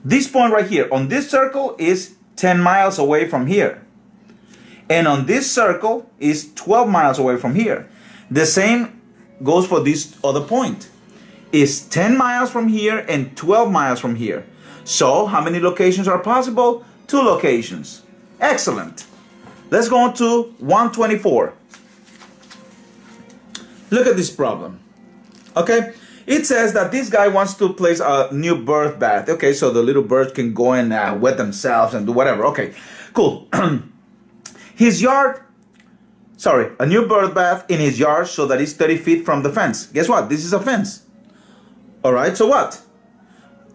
this point right here on this circle is 10 miles away from here. And on this circle is 12 miles away from here. The same goes for this other point. It's 10 miles from here and 12 miles from here. So how many locations are possible? 2 locations. Excellent. Let's go on to 124. Look at this problem. Okay, it says that this guy wants to place a new bird bath. Okay, so the little birds can go and wet themselves and do whatever. Okay, cool. A new bird bath in his yard so that it's 30 feet from the fence. Guess what? This is a fence. All right, so what?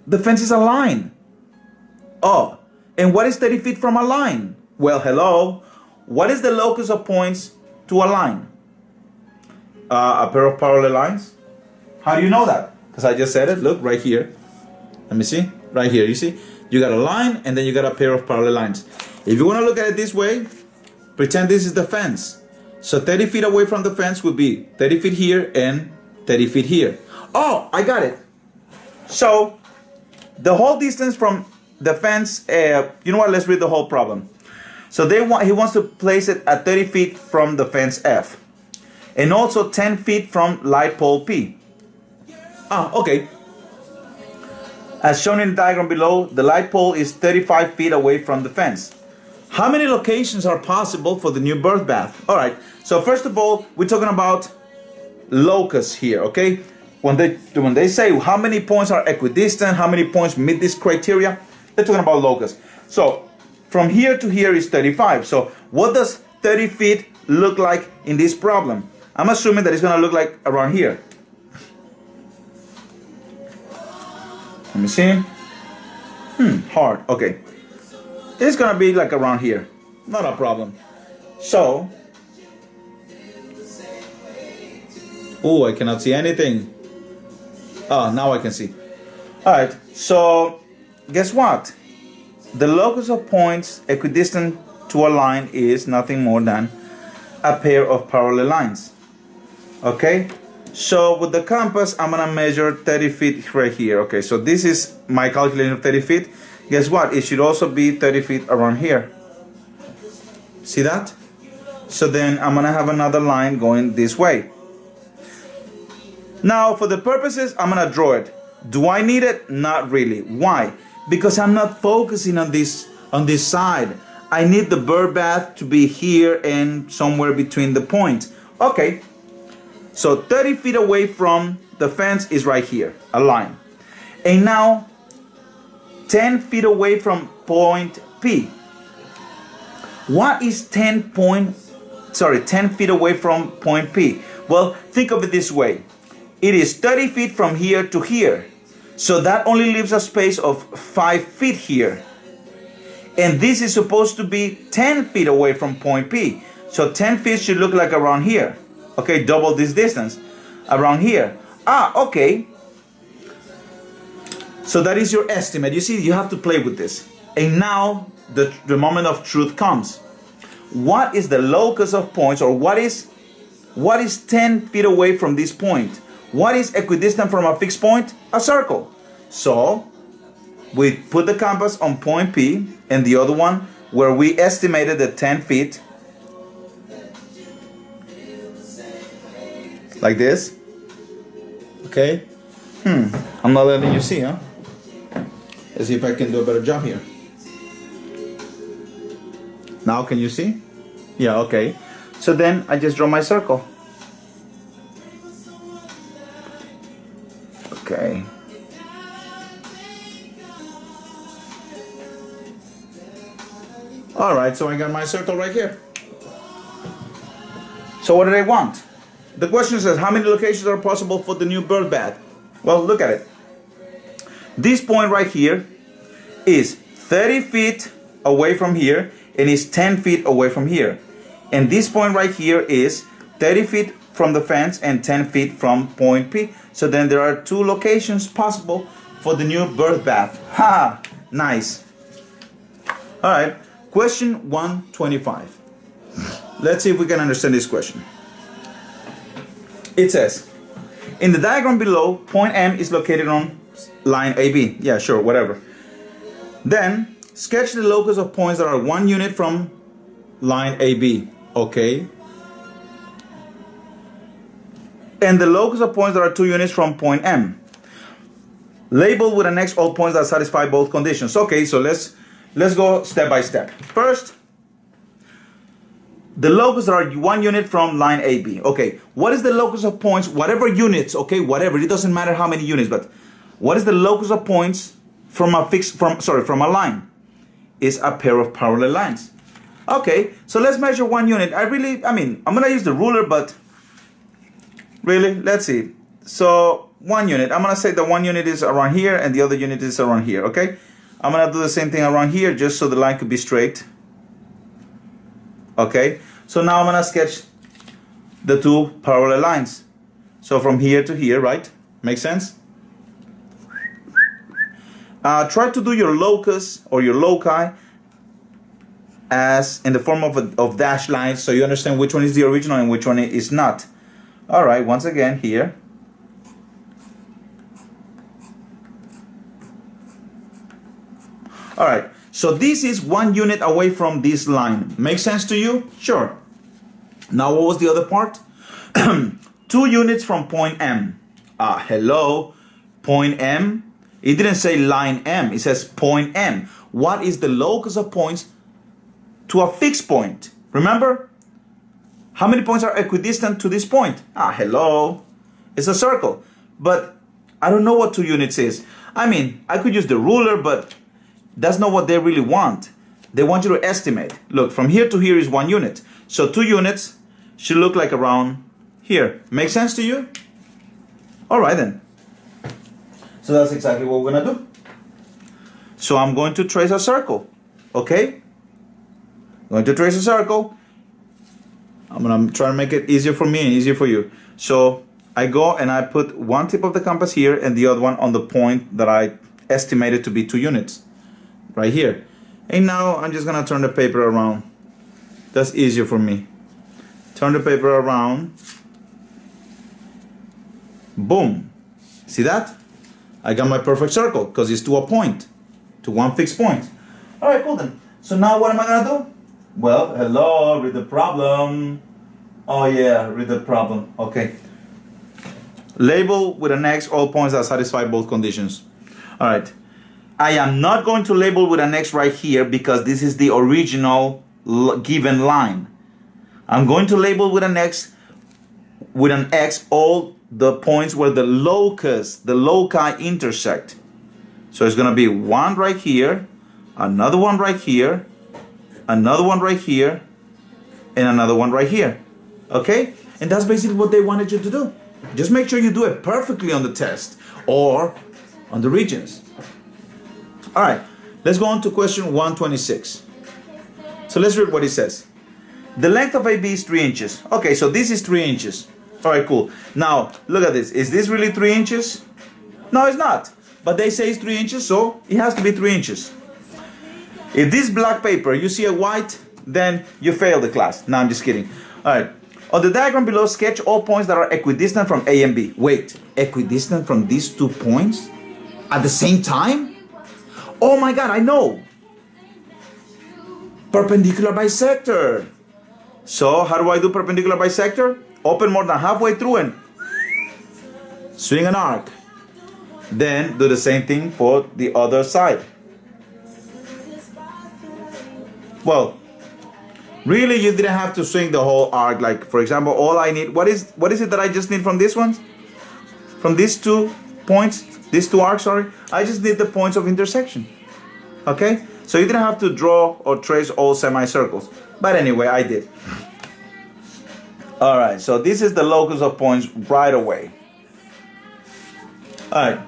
The fence is a line. Oh, and what is 30 feet from a line? Well, hello. What is the locus of points to a line? A pair of parallel lines. How do you know that? Because I just said it. Look, right here. Let me see. Right here, you see? You got a line and then you got a pair of parallel lines. If you want to look at it this way, pretend this is the fence. So 30 feet away from the fence would be 30 feet here and 30 feet here. Oh, I got it. So the whole distance from the fence, you know what? Let's read the whole problem. So he wants to place it at 30 feet from the fence F. And also 10 feet from light pole P. Okay. As shown in the diagram below, the light pole is 35 feet away from the fence. How many locations are possible for the new bird bath? All right. So first of all, we're talking about locus here, okay? When they say how many points are equidistant, how many points meet this criteria, they're talking about locus. So from here to here is 35. So what does 30 feet look like in this problem? I'm assuming that it's going to look like around here. Let me see. Hard. Okay. It's going to be like around here. Not a problem. So. Oh, I cannot see anything. Oh, now I can see. All right, so guess what? The locus of points equidistant to a line is nothing more than a pair of parallel lines. Okay, so with the compass, I'm gonna measure 30 feet right here. Okay, so this is my calculation of 30 feet. Guess what? It should also be 30 feet around here. See that? So then I'm gonna have another line going this way. Now, for the purposes, I'm gonna draw it. Do I need it? Not really. Why? Because I'm not focusing on this side. I need the bird bath to be here and somewhere between the points. Okay, so 30 feet away from the fence is right here, a line. And now 10 feet away from point P. What is 10 feet away from point P? Well, think of it this way. It is 30 feet from here to here. So that only leaves a space of 5 feet here. And this is supposed to be 10 feet away from point P. So 10 feet should look like around here. Okay, double this distance. Around here. Okay. So that is your estimate. You see, you have to play with this. And now the moment of truth comes. What is the locus of points, or what is 10 feet away from this point? What is equidistant from a fixed point? A circle. So we put the compass on point P and the other one where we estimated the 10 feet. Like this. Okay. I'm not letting you see, huh? Let's see if I can do a better job here. Now can you see? Yeah, okay. So then I just draw my circle. Okay. All right, so I got my circle right here. So what do they want? The question says, how many locations are possible for the new bird bath? Well, look at it. This point right here is 30 feet away from here and is 10 feet away from here. And this point right here is 30 feet from the fence and 10 feet from point P. So then there are 2 locations possible for the new bird bath. Ha! Nice. All right, question 125. Let's see if we can understand this question. It says, in the diagram below, point M is located on line AB. Yeah, sure, whatever. Then, sketch the locus of points that are 1 unit from line AB. Okay. And the locus of points that are 2 units from point M. Label with an X all points that satisfy both conditions. Okay, so let's go step by step. First, the locus are 1 unit from line AB. Okay, what is the locus of points? Whatever units, okay, whatever. It doesn't matter how many units, but what is the locus of points from a line? Is a pair of parallel lines. Okay, so let's measure 1 unit. I'm gonna use the ruler, but really, let's see. So 1 unit, I'm gonna say the 1 unit is around here and the other unit is around here, okay? I'm gonna do the same thing around here just so the line could be straight. Okay, so now I'm gonna sketch the 2 parallel lines. So from here to here, right? Make sense? Try to do your locus or your loci as in the form of dashed lines so you understand which one is the original and which one is not. All right, once again here. All right, so this is 1 unit away from this line. Make sense to you? Sure. Now what was the other part? 2 units from point M. Hello, point M. It didn't say line M, it says point M. What is the locus of points to a fixed point? Remember? How many points are equidistant to this point? Hello. It's a circle. But I don't know what 2 units is. I mean, I could use the ruler, but that's not what they really want. They want you to estimate. Look, from here to here is 1 unit. So 2 units should look like around here. Make sense to you? All right then. So that's exactly what we're gonna do. So I'm going to trace a circle, okay? I'm going to trace a circle. I'm gonna try to make it easier for me and easier for you. So I go and I put one tip of the compass here and the other one on the point that I estimated to be 2 units. Right here. And now I'm just gonna turn the paper around. That's easier for me. Turn the paper around. Boom. See that? I got my perfect circle because it's to a point. To one fixed point. Alright, cool then. So now what am I gonna do? Well, hello, read the problem. Oh yeah, read the problem. Okay. Label with an X all points that satisfy both conditions. Alright. I am not going to label with an X right here because this is the original given line. I'm going to label with an X all the points where the locus, the loci intersect. So it's going to be one right here, another one right here, another one right here, and another one right here. Okay? And that's basically what they wanted you to do. Just make sure you do it perfectly on the test or on the regions. All right, let's go on to question 126. So let's read what it says. The length of AB is 3 inches. Okay, so this is 3 inches. All right, cool. Now, look at this. Is this really 3 inches? No, it's not. But they say it's 3 inches, so it has to be 3 inches. If this black paper, you see a white, then you failed the class. No, I'm just kidding. All right. On the diagram below, sketch all points that are equidistant from A and B. Wait, equidistant from these 2 points at the same time? Oh my God, I know. Perpendicular bisector. So how do I do perpendicular bisector? Open more than halfway through and swing an arc. Then do the same thing for the other side. Well, really you didn't have to swing the whole arc. Like for example, all I need, what is it that I just need from this one? From these 2 points, these 2 arcs, sorry. I just need the points of intersection. Okay? So you didn't have to draw or trace all semicircles. But anyway, I did. Alright, so this is the locus of points right away. Alright.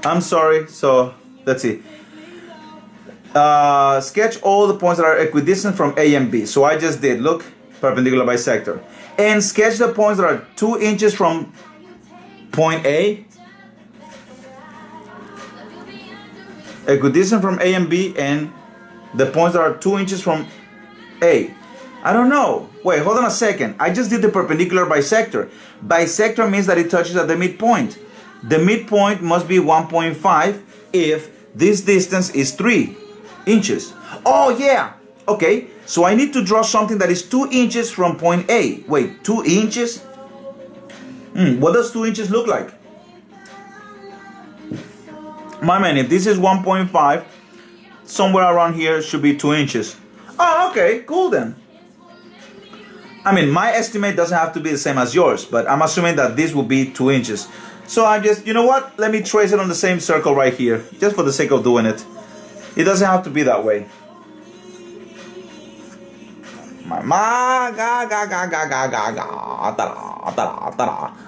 I'm sorry, so let's see. Sketch all the points that are equidistant from A and B. So I just did, look, perpendicular bisector. And sketch the points that are 2 inches from point A. Equidistant from A and B, and the points that are 2 inches from A. I don't know. Wait, hold on a second. I just did the perpendicular bisector. Bisector means that it touches at the midpoint. The midpoint must be 1.5 if this distance is 3 inches. Oh yeah. Okay. So I need to draw something that is 2 inches from point A. Wait, 2 inches? What does 2 inches look like? My man, if this is 1.5, somewhere around here should be 2 inches. Oh, okay, cool then. I mean, my estimate doesn't have to be the same as yours, but I'm assuming that this will be 2 inches. So I'm just, you know what? Let me trace it on the same circle right here, just for the sake of doing it. It doesn't have to be that way.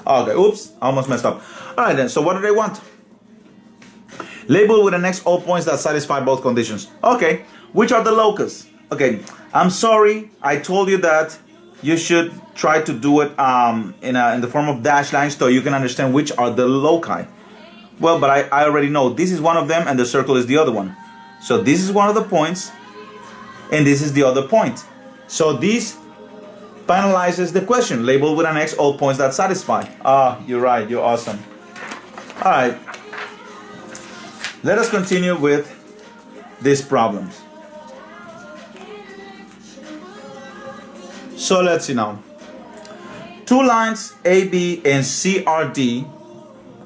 Okay, oops, I almost messed up. Alright then, so what do they want? Label with an X all points that satisfy both conditions. Okay, which are the locus? Okay, I'm sorry, I told you that you should try to do it in the form of dashed lines so you can understand which are the loci. Well, but I already know this is one of them and the circle is the other one. So this is one of the points and this is the other point. So this finalizes the question. Label with an X all points that satisfy. Ah, you're right, you're awesome. Alright. Let us continue with these problems. So let's see now. 2 lines AB and CRD,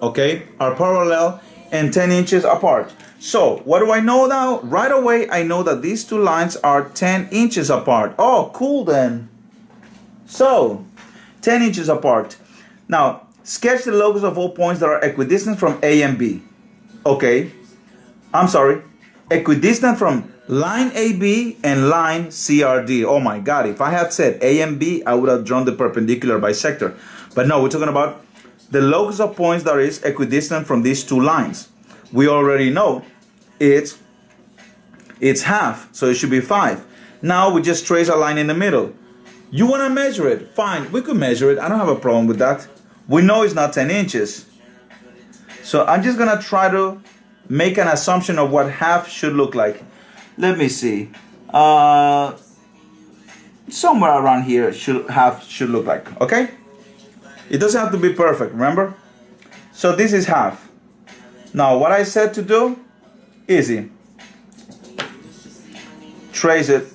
okay, are parallel and 10 inches apart. So what do I know now? Right away I know that these 2 lines are 10 inches apart. Oh, cool then. So 10 inches apart. Now sketch the locus of all points that are equidistant from A and B. Okay. I'm sorry, equidistant from line AB and line CRD. Oh my God, if I had said A and B, I would have drawn the perpendicular bisector. But no, we're talking about the locus of points that is equidistant from these 2 lines. We already know it's half, so it should be 5. Now we just trace a line in the middle. You want to measure it? Fine, we could measure it. I don't have a problem with that. We know it's not 10 inches. So I'm just gonna try to make an assumption of what half should look like. Let me see. Somewhere around here half should look like, okay? It doesn't have to be perfect, remember? So this is half. Now what I said to do, easy. Trace it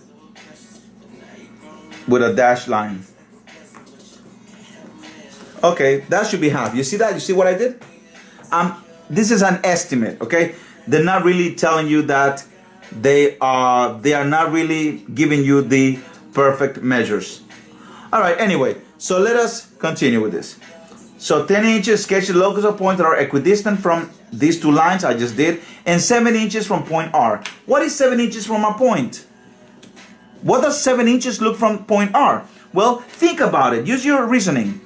with a dashed line. Okay, that should be half. You see that? You see what I did? This is an estimate, okay? They're not really telling you that they are not really giving you the perfect measures. All right, anyway, so let us continue with this. So 10 inches, sketch the locus of points that are equidistant from these two lines I just did, and 7 inches from point R. What is 7 inches from a point? What does 7 inches look from point R? Well, think about it. Use your reasoning.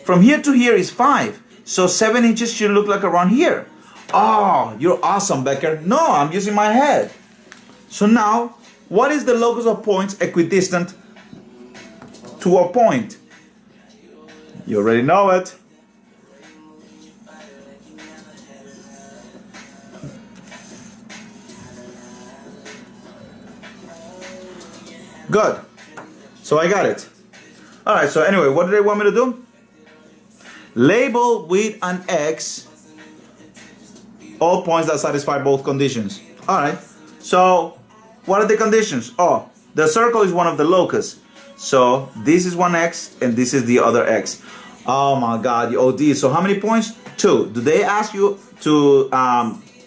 From here to here is 5. So 7 inches should look like around here. Oh, you're awesome, Becker. No, I'm using my head. So now, what is the locus of points equidistant to a point? You already know it. Good. So I got it. All right, so anyway, what do they want me to do? Label with an X all points that satisfy both conditions. All right, so what are the conditions? Oh, the circle is one of the locus. So this is one X and this is the other X. Oh my God, you OD. So how many points? 2. Do they ask you to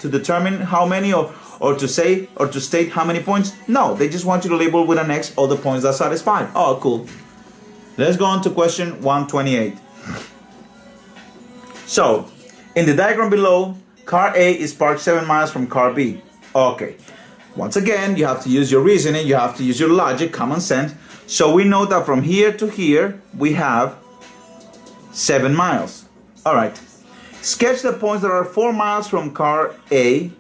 determine how many or to say or to state how many points? No, they just want you to label with an X all the points that satisfy. Oh, cool. Let's go on to question 128. So, in the diagram below, car A is parked 7 miles from car B. Okay. Once again, you have to use your reasoning, you have to use your logic, common sense. So we know that from here to here, we have 7 miles. All right. Sketch the points that are 4 miles from car A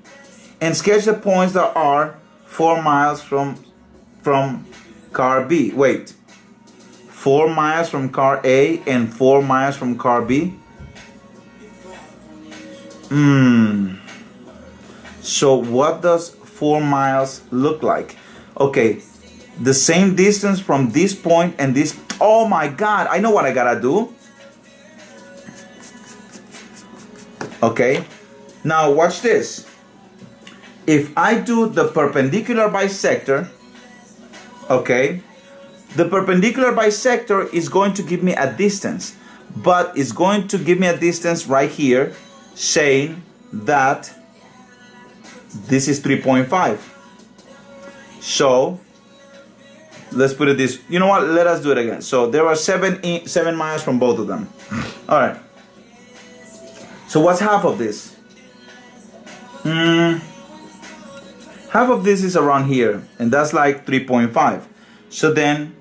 and sketch the points that are 4 miles from car B. Wait. 4 miles from car A and 4 miles from car B? So what does 4 miles look like? Okay, the same distance from this point and this. Oh my God, I know what I gotta do. Okay, now watch this. If I do the perpendicular bisector, okay, the perpendicular bisector is going to give me a distance, but it's going to give me a distance right here, saying that this is 3.5. So let's put it this. You know what? Let us do it again. So there are 7 miles from both of them. All right. So what's half of this? Half of this is around here, and that's like 3.5. So then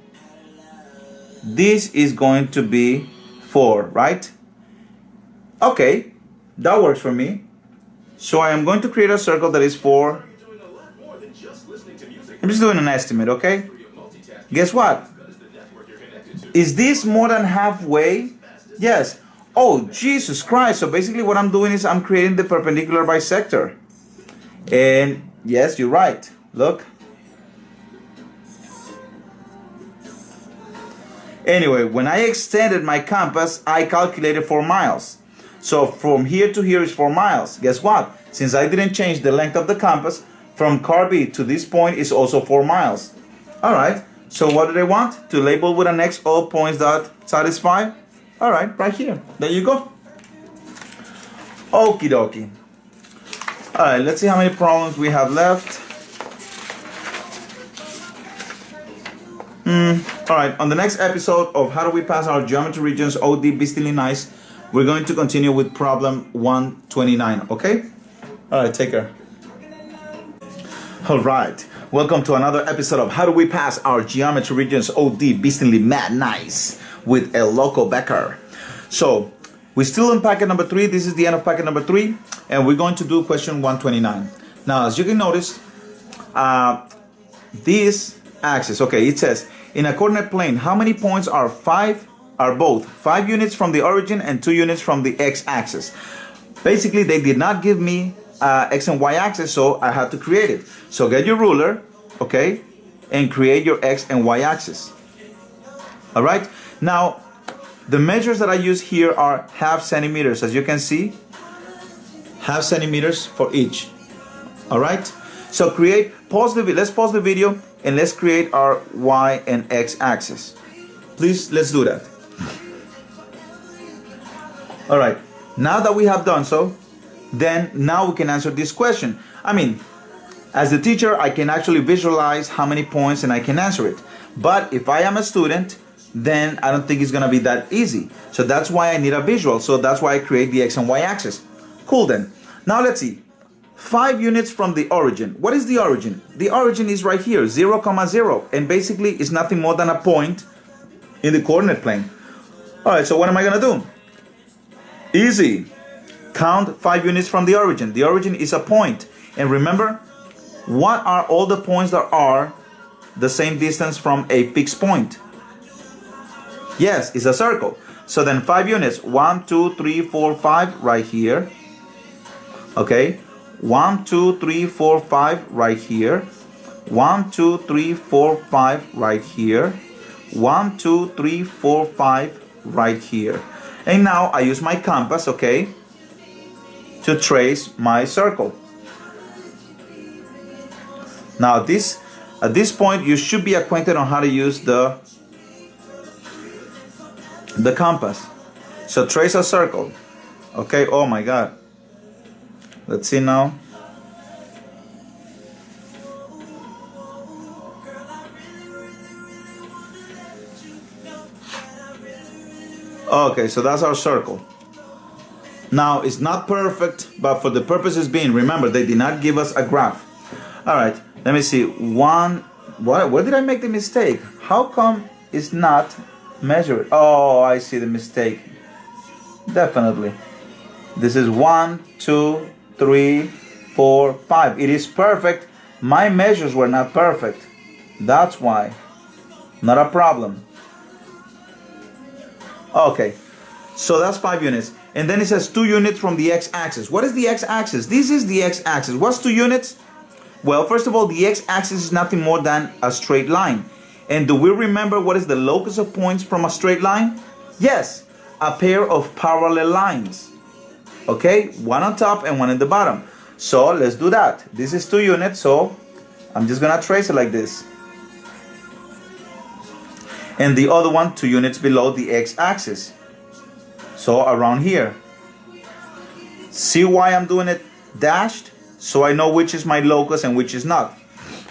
this is going to be 4, right? Okay, that works for me. So I am going to create a circle that is 4. I'm just doing an estimate, okay? Guess what? Is this more than halfway? Yes. Oh, Jesus Christ. So basically what I'm doing is I'm creating the perpendicular bisector. And yes, you're right. Look. Anyway, when I extended my compass, I calculated 4 miles. So from here to here is 4 miles. Guess what? Since I didn't change the length of the compass, from car B to this point is also 4 miles. All right. So what do they want? To label with an X all points that satisfy? All right, right here. There you go. Okie dokie. All right, let's see how many problems we have left. All right, on the next episode of How Do We Pass Our Geometry Regions OD Beastly Nice, we're going to continue with problem 129, okay? All right, take care. All right, welcome to another episode of How Do We Pass Our Geometry Regions OD Beastly Mad Nice with El Loco Beker. So, we're still in packet number 3. This is the end of packet number 3, and we're going to do question 129. Now, as you can notice, this axis, okay, it says, in a coordinate plane, how many points are are both 5 units from the origin and 2 units from the x-axis. Basically, they did not give me x and y axis, so I had to create it. So get your ruler, okay, and create your x and y axis. All right. Now, the measures that I use here are half centimeters, as you can see, half centimeters for each. All right. So let's pause the video and let's create our y and x axis. Please, let's do that. All right. Now that we have done so, then now we can answer this question. I mean, as the teacher, I can actually visualize how many points and I can answer it. But if I am a student, then I don't think it's gonna be that easy. So that's why I need a visual. So that's why I create the x and y axis. Cool then. Now let's see. 5 units from the origin. What is the origin? The origin is right here, 0, 0. And basically it's nothing more than a point in the coordinate plane. All right, so what am I gonna do? Easy. Count 5 units from the origin. The origin is a point. And remember, what are all the points that are the same distance from a fixed point? Yes, it's a circle. So then 5 units, 1, 2, 3, 4, 5 right here. Okay, 1, 2, 3, 4, 5 right here. 1, 2, 3, 4, 5 right here. 1, 2, 3, 4, 5 right here. And now I use my compass, okay, to trace my circle. Now at this point you should be acquainted on how to use the compass. So trace a circle. Okay, oh my God. Let's see now. Okay, so that's our circle. Now, it's not perfect, but for the purposes being, remember, they did not give us a graph. All right, let me see. Where did I make the mistake? How come it's not measured? Oh, I see the mistake. Definitely. This is 1, 2, 3, 4, 5. It is perfect. My measures were not perfect. That's why. Not a problem. Okay, so that's 5 units. And then it says 2 units from the x-axis. What is the x-axis? This is the x-axis. What's 2 units? Well, first of all, the x-axis is nothing more than a straight line. And do we remember what is the locus of points from a straight line? Yes, a pair of parallel lines. Okay, one on top and one in the bottom. So let's do that. This is 2 units, so I'm just gonna trace it like this. And the other one 2 units below the x-axis. So around here. See why I'm doing it dashed? So I know which is my locus and which is not.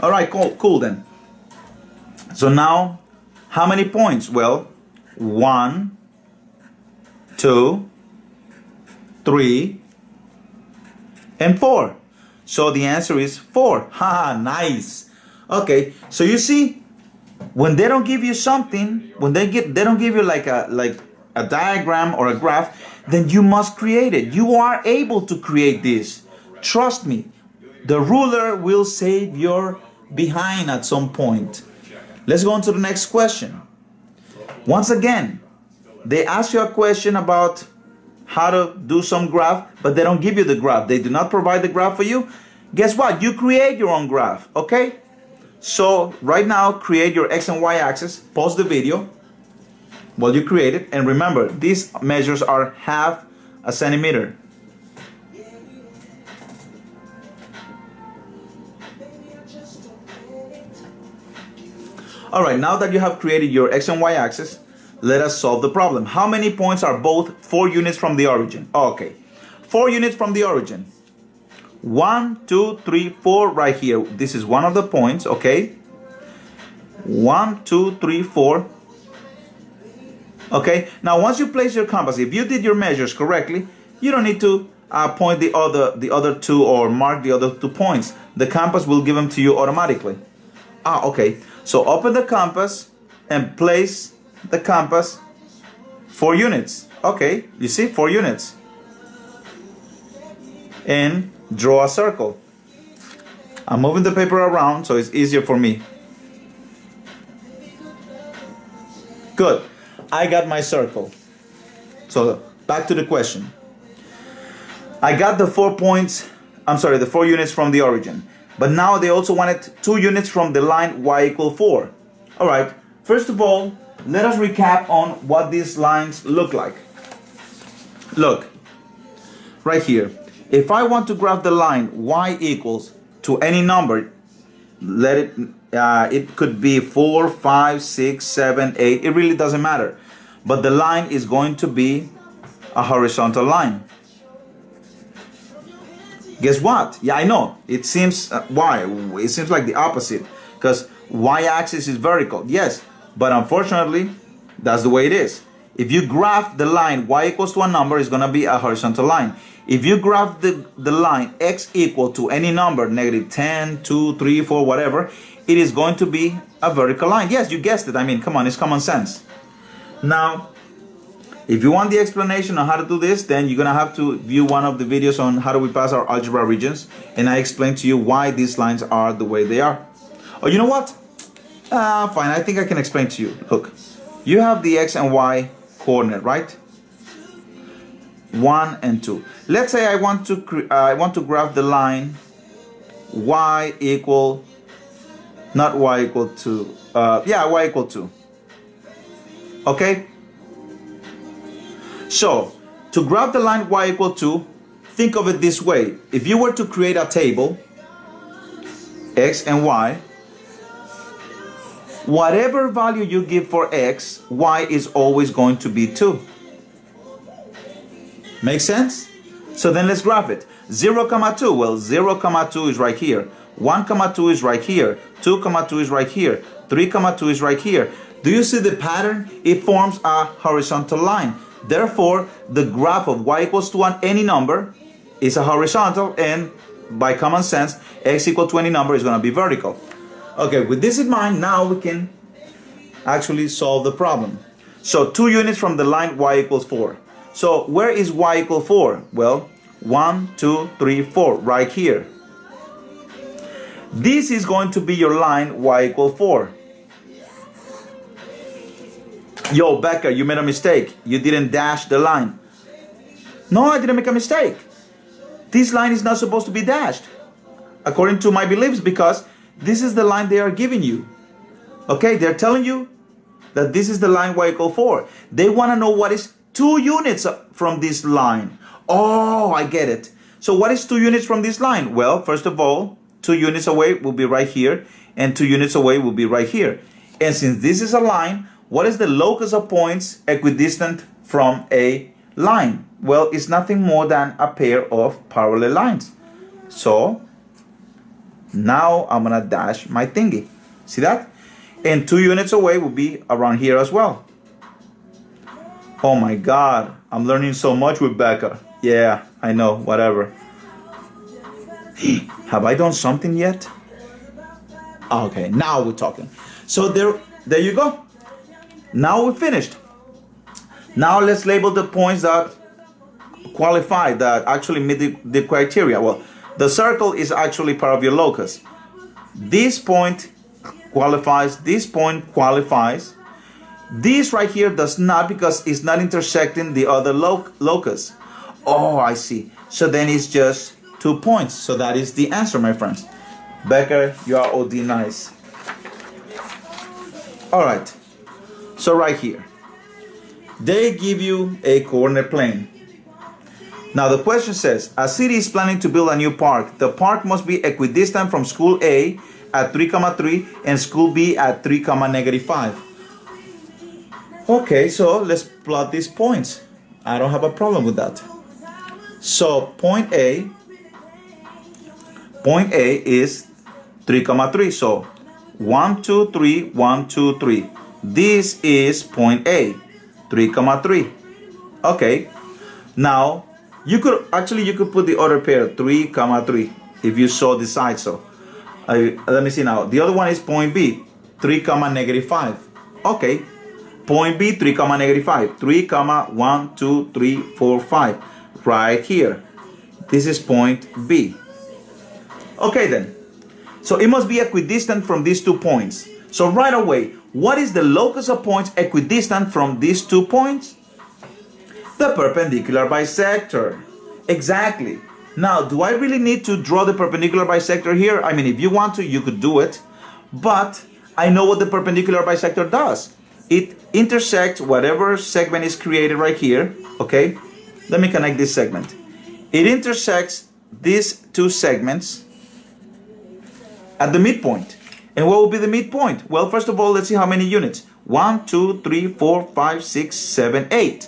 All right, cool then. So now, how many points? Well, 1, 2, 3, and 4. So the answer is 4. Haha, nice. Okay, so you see, when they don't give you something, when they don't give you like a diagram or a graph, then you must create it. You are able to create this. Trust me, the ruler will save your behind at some point. Let's go on to the next question. Once again, they ask you a question about how to do some graph, but they don't give you the graph. They do not provide the graph for you. Guess what? You create your own graph, okay? So right now, create your x and y axis. Pause the video while you create it. And remember, these measures are half a centimeter. All right, now that you have created your x and y axis, let us solve the problem. How many points are both 4 units from the origin? Okay, 4 units from the origin. 1, 2, 3, 4 right here. This is one of the points, okay? 1, 2, 3, 4. Okay, now once you place your compass, if you did your measures correctly, you don't need to point the other 2 or mark the other 2 points. The compass will give them to you automatically. Okay. So open the compass and place the compass 4 units. Okay, you see 4 units. And draw a circle. I'm moving the paper around so it's easier for me. Good. I got my circle. So back to the question. I got the 4 points, the 4 units from the origin. But now they also wanted 2 units from the line y equal 4. All right, first of all, let us recap on what these lines look like. Look, right here. If I want to graph the line y equals to any number, it could be 4, 5, 6, 7, 8. It really doesn't matter. But the line is going to be a horizontal line. Guess what? Yeah, I know. It seems why? It seems like the opposite, because y-axis is vertical. Yes, but unfortunately, that's the way it is. If you graph the line y equals to a number, it's going to be a horizontal line. If you graph the line x equal to any number, negative 10, 2, 3, 4, whatever, it is going to be a vertical line. Yes, you guessed it. I mean, come on, it's common sense. Now, if you want the explanation on how to do this, then you're going to have to view one of the videos on how do we pass our algebra regions, and I explain to you why these lines are the way they are. Oh, you know what? Fine, I think I can explain to you. Look, you have the x and y coordinate, right? 1 and 2. Let's say I want to graph the line y equal, not y equal to, y equal to. Okay? So, to graph the line y equal to, think of it this way. If you were to create a table, x and y, whatever value you give for x, y is always going to be 2. Make sense? So then let's graph it. 0, 2. Well, 0, 2 is right here. 1, 2 is right here. 2, 2 is right here. 3, 2 is right here. Do you see the pattern? It forms a horizontal line. Therefore, the graph of y equals to any number is a horizontal, and by common sense, x equal to any number is going to be vertical. Okay, with this in mind, now we can actually solve the problem. So 2 units from the line y equals 4. So where is y equal 4? Well, 1, 2, 3, 4, right here. This is going to be your line y equal 4. Yo, Becker, you made a mistake. You didn't dash the line. No, I didn't make a mistake. This line is not supposed to be dashed, according to my beliefs, because this is the line they are giving you. Okay, they're telling you that this is the line y equal 4. They want to know what is 2 units from this line. Oh, I get it. So what is 2 units from this line? Well, first of all, 2 units away will be right here, and 2 units away will be right here. And since this is a line, what is the locus of points equidistant from a line? Well, it's nothing more than a pair of parallel lines. So now I'm gonna dash my thingy. See that? And 2 units away will be around here as well. Oh my God, I'm learning so much with Becca. Yeah, I know, whatever. Have I done something yet? Okay, now we're talking. So there you go. Now we're finished. Now let's label the points that qualify, that actually meet the criteria. Well, the circle is actually part of your locus. This point qualifies, this point qualifies. This right here does not, because it's not intersecting the other locus. Oh, I see. So then it's just 2 points. So that is the answer, my friends. Becker, you are OD nice. All right. So right here, they give you a coordinate plane. Now the question says, a city is planning to build a new park. The park must be equidistant from school A at 3, 3 and school B at 3, -5. Okay, so let's plot these points. I don't have a problem with that. So point A is 3, 3. So 1, 2, 3, 1, 2, 3. This is point A, 3, 3. Okay. Now you could put the other pair 3, 3 if you saw the side. So let me see now. The other one is point B, 3, -5. Okay. Point B, 3, -5. 3, 1, 2, 3, 4, 5. Right here. This is point B. Okay then. So it must be equidistant from these 2 points. So right away, what is the locus of points equidistant from these 2 points? The perpendicular bisector. Exactly. Now, do I really need to draw the perpendicular bisector here? I mean, if you want to, you could do it. But I know what the perpendicular bisector does. It intersects whatever segment is created right here. Okay? Let me connect this segment. It intersects these 2 segments at the midpoint. And what will be the midpoint? Well, first of all, let's see how many units. 1, 2, 3, 4, 5, 6, 7, 8.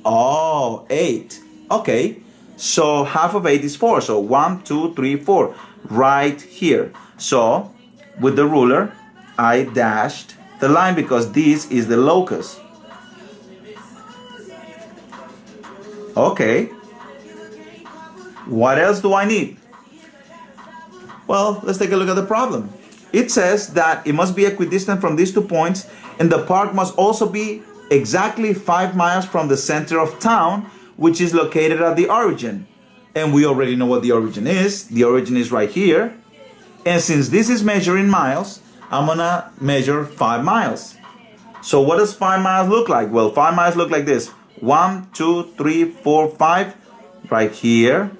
Oh, 8. Okay. So half of 8 is 4. So 1, 2, 3, 4. Right here. So with the ruler, I dashed the line because this is the locus. Okay. What else do I need? Well, let's take a look at the problem. It says that it must be equidistant from these 2 points, and the park must also be exactly 5 miles from the center of town, which is located at the origin. And we already know what the origin is. The origin is right here. And since this is measured in miles, I'm gonna measure 5 miles. So what does 5 miles look like? Well, 5 miles look like this. 1, 2, 3, 4, 5, right here.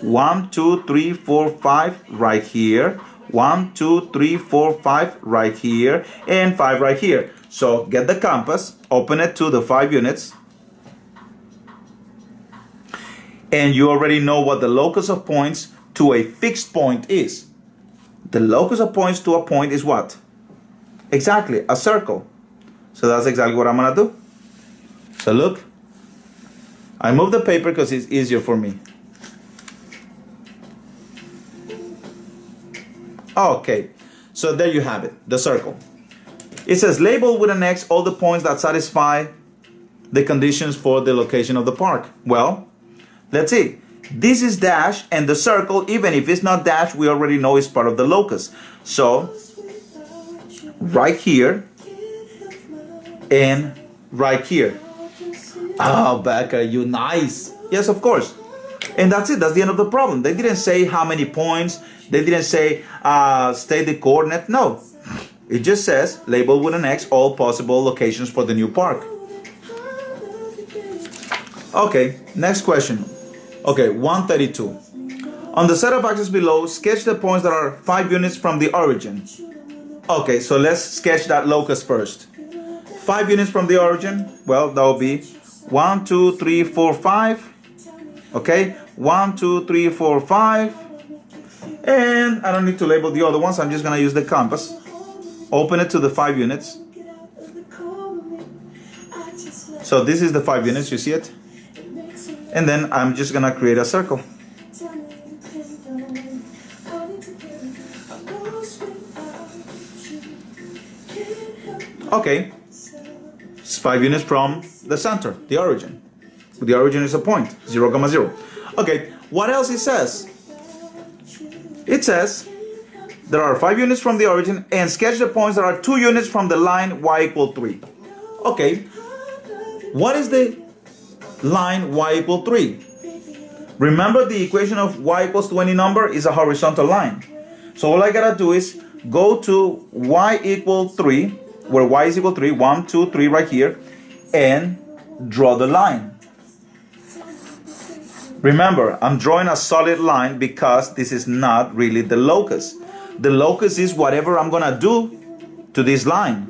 1, 2, 3, 4, 5, right here. 1, 2, 3, 4, 5, right here. And 5 right here. So get the compass, open it to the 5 units. And you already know what the locus of points to a fixed point is. The locus of points to a point is what? Exactly, a circle. So that's exactly what I'm gonna do. So look, I move the paper because it's easier for me. Okay, so there you have it, the circle. It says label with an X all the points that satisfy the conditions for the location of the park. Well, let's see. This is dash, and the circle, even if it's not dash, we already know it's part of the locus. So, right here and right here. Oh, Becker, you nice. Yes, of course. And that's it. That's the end of the problem. They didn't say how many points. They didn't say state the coordinate. No. It just says label with an X all possible locations for the new park. Okay, next question. Okay, 132. On the set of axes below, sketch the points that are 5 units from the origin. Okay, so let's sketch that locus first. 5 units from the origin, well, that will be 1, 2, 3, 4, 5. Okay, 1, 2, 3, 4, 5. And I don't need to label the other ones, I'm just going to use the compass. Open it to the 5 units. So this is the 5 units, you see it? And then I'm just gonna create a circle. Okay, it's 5 units from the center, the origin. The origin is a point, 0, 0. Okay, what else it says? It says there are 5 units from the origin and sketch the points that are 2 units from the line y equal 3. Okay, what is the line y equal 3? Remember, the equation of y equals to any number is a horizontal line. So all I gotta do is go to y equal 3, where y is equal 3, 1, 2, 3 right here, and draw the line. Remember, I'm drawing a solid line because this is not really the locus. The locus is whatever I'm gonna do to this line.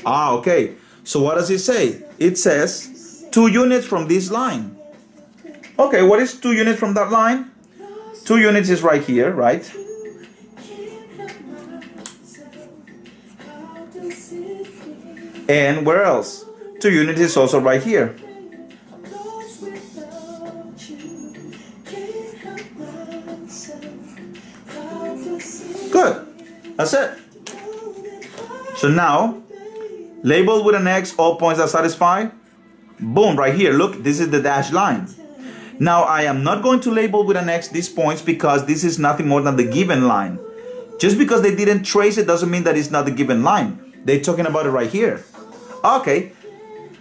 Ah, okay. So what does it say? It says 2 units from this line. Okay, what is 2 units from that line? 2 units is right here, right? And where else? 2 units is also right here. Good. That's it. So now, label with an X all points that satisfy. Boom, right here. Look, this is the dashed line. Now, I am not going to label with an X these points because this is nothing more than the given line. Just because they didn't trace it doesn't mean that it's not the given line. They're talking about it right here. Okay.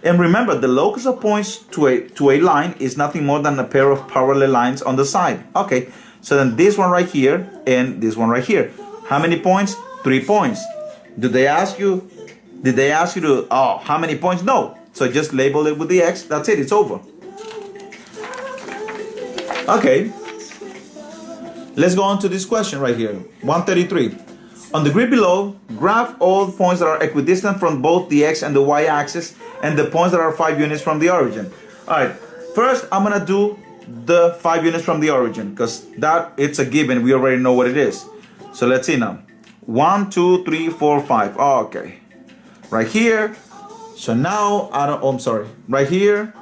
And remember, the locus of points to a line is nothing more than a pair of parallel lines on the side. Okay. So then this one right here and this one right here. How many points? 3 points. Do they ask you Did they ask you to, oh, how many points? No. So just label it with the X. That's it. It's over. Okay. Let's go on to this question right here. 133. On the grid below, graph all points that are equidistant from both the X and the Y axis and the points that are 5 units from the origin. All right. First, I'm going to do the 5 units from the origin because that it's a given. We already know what it is. So let's see now. 1, 2, 3, 4, 5. Oh, okay. Right here. So now I'm sorry. Right here,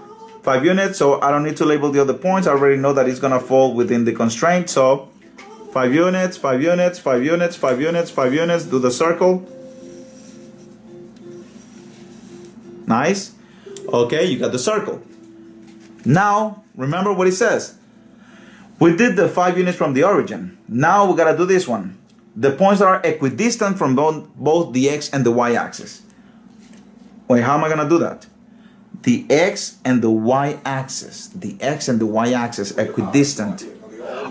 5 units. So I don't need to label the other points. I already know that it's going to fall within the constraint. So 5 units, 5 units, 5 units, 5 units, 5 units. Do the circle. Nice. Okay, you got the circle. Now, remember what it says. We did the 5 units from the origin. Now we got to do this one. The points that are equidistant from both the X and the Y axis. Wait, how am I going to do that? The X and the Y axis. The X and the Y axis equidistant.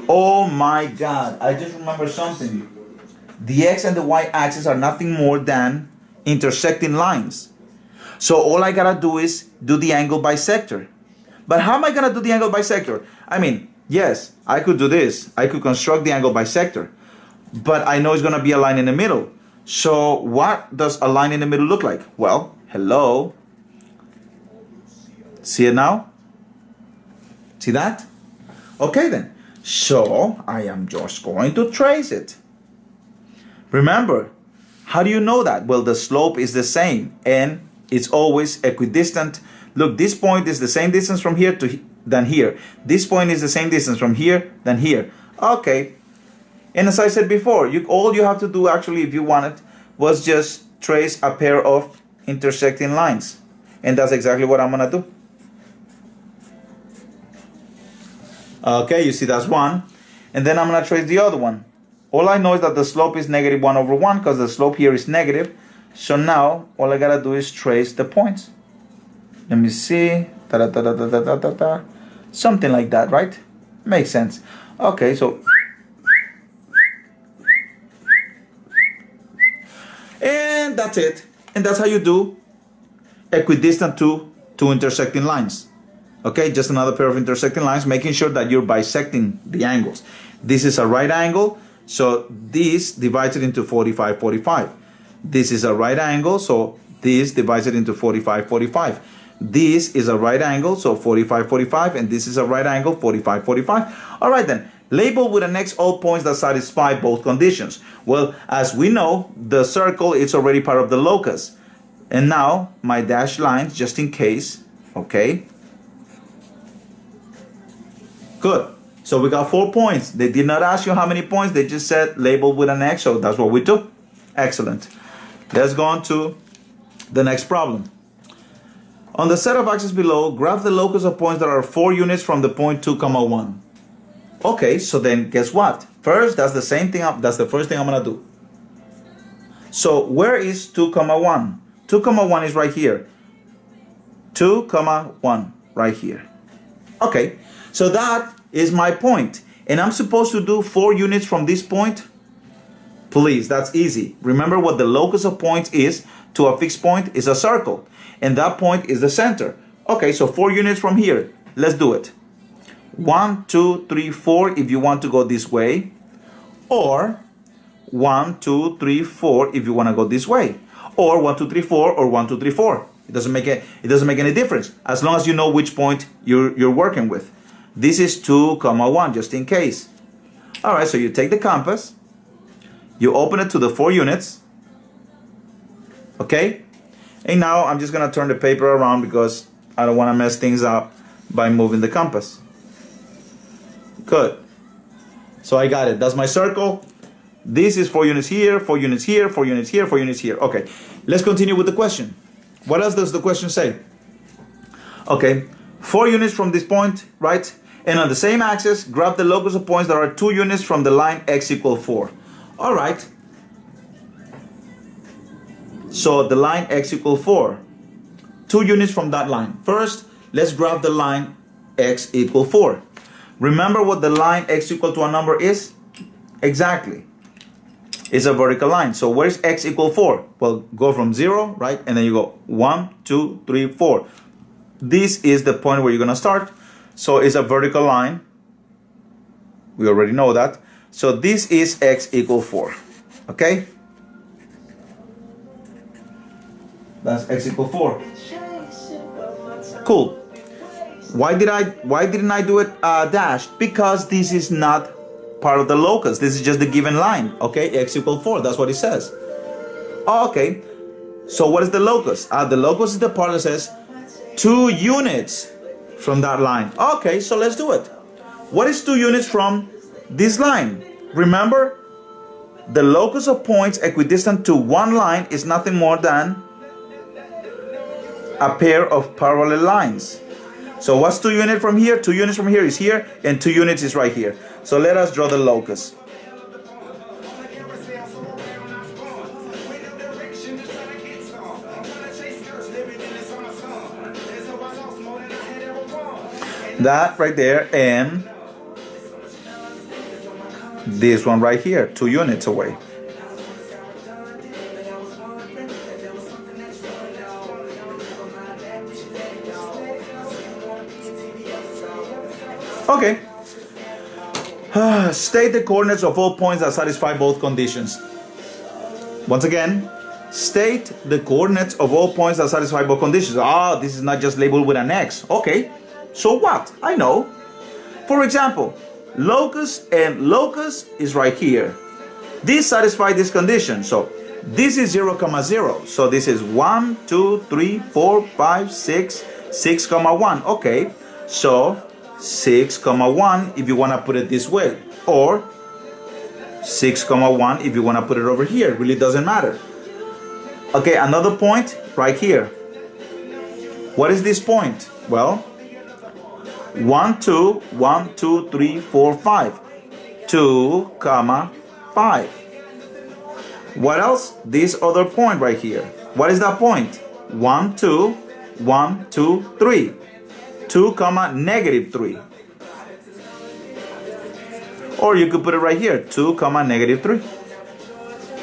Oh my God, I just remember something. The X and the Y axis are nothing more than intersecting lines. So all I got to do is do the angle bisector. But how am I going to do the angle bisector? I mean, yes, I could do this. I could construct the angle bisector. But I know it's going to be a line in the middle. So what does a line in the middle look like? Well, hello. See it now? See that? Okay then. So I am just going to trace it. Remember, how do you know that? Well, the slope is the same and it's always equidistant. Look, this point is the same distance from here than here. This point is the same distance from here than here. Okay. And as I said before, all you have to do actually, if you wanted, was just trace a pair of intersecting lines. And that's exactly what I'm going to do. Okay, you see that's one. And then I'm going to trace the other one. All I know is that the slope is -1/1 because the slope here is negative. So now all I got to do is trace the points. Let me see. Something like that, right? Makes sense. Okay, so. And that's it. And that's how you do equidistant to two intersecting lines. Okay, just another pair of intersecting lines, making sure that you're bisecting the angles. This is a right angle, so this divides it into 45, 45. This is a right angle, so this divides it into 45, 45. This is a right angle, so 45, 45, and this is a right angle, 45, 45. All right then, label with an X all points that satisfy both conditions. Well, as we know, the circle is already part of the locus. And now, my dashed lines, just in case, okay? Good. So we got 4 points. They did not ask you how many points. They just said label with an X. So that's what we do. Excellent. Let's go on to the next problem. On the set of axes below, graph the locus of points that are 4 units from the point 2, 1. Okay, so then guess what? First, that's the same thing. That's the first thing I'm going to do. So where is 2, 1? 2, 1 is right here. 2, 1 right here. Okay. So that is my point. And I'm supposed to do 4 units from this point? Please, that's easy. Remember what the locus of points is to a fixed point is a circle. And that point is the center. Okay, so 4 units from here. Let's do it. 1, 2, 3, 4 if you want to go this way. Or 1, 2, 3, 4 if you want to go this way. Or 1, 2, 3, 4 or 1, 2, 3, 4. It doesn't make any difference as long as you know which point you're working with. This is 2, 1, just in case. All right, so you take the compass, you open it to the 4 units, okay? And now I'm just gonna turn the paper around because I don't wanna mess things up by moving the compass. Good. So I got it, that's my circle. This is 4 units here, 4 units here, 4 units here, 4 units here. Okay, let's continue with the question. What else does the question say? Okay, 4 units from this point, right? And on the same axis, grab the locus of points that are 2 units from the line x = 4. All right. So the line x = 4. 2 units from that line. First, let's grab the line x = 4. Remember what the line x = a number is? Exactly. It's a vertical line. So where's x equal 4? Well, go from 0, right? And then you go 1, 2, 3, 4. This is the point where you're going to start. So it's a vertical line. We already know that. So this is x equal 4. Okay? That's x equal 4. Cool. Why didn't I do it dashed? Because this is not part of the locus. This is just the given line. Okay, x equal 4. That's what it says. Okay. So what is the locus? The locus is the part that says 2 units from that line. Okay, so let's do it. What is 2 units from this line? Remember, the locus of points equidistant to one line is nothing more than a pair of parallel lines. So what's 2 units from here? 2 units from here is here, and 2 units is right here. So let us draw the locus. That right there, and this one right here, 2 units away. Okay. State the coordinates of all points that satisfy both conditions. Once again, state the coordinates of all points that satisfy both conditions. This is not just labeled with an X. Okay. So what? I know. For example, locus and locus is right here. These satisfy this condition. So this is 0, 0. So this is 1, 2, 3, 4, 5, 6, 6, 1. Okay. So 6, 1 if you want to put it this way. Or 6, 1 if you want to put it over here. It really doesn't matter. Okay, another point right here. What is this point? Well, 1, 2, 1, 2, 3, 4, 5. 2, 5. What else? This other point right here. What is that point? 1, 2, 1, 2, 3. 2, -3. Or you could put it right here. 2, -3.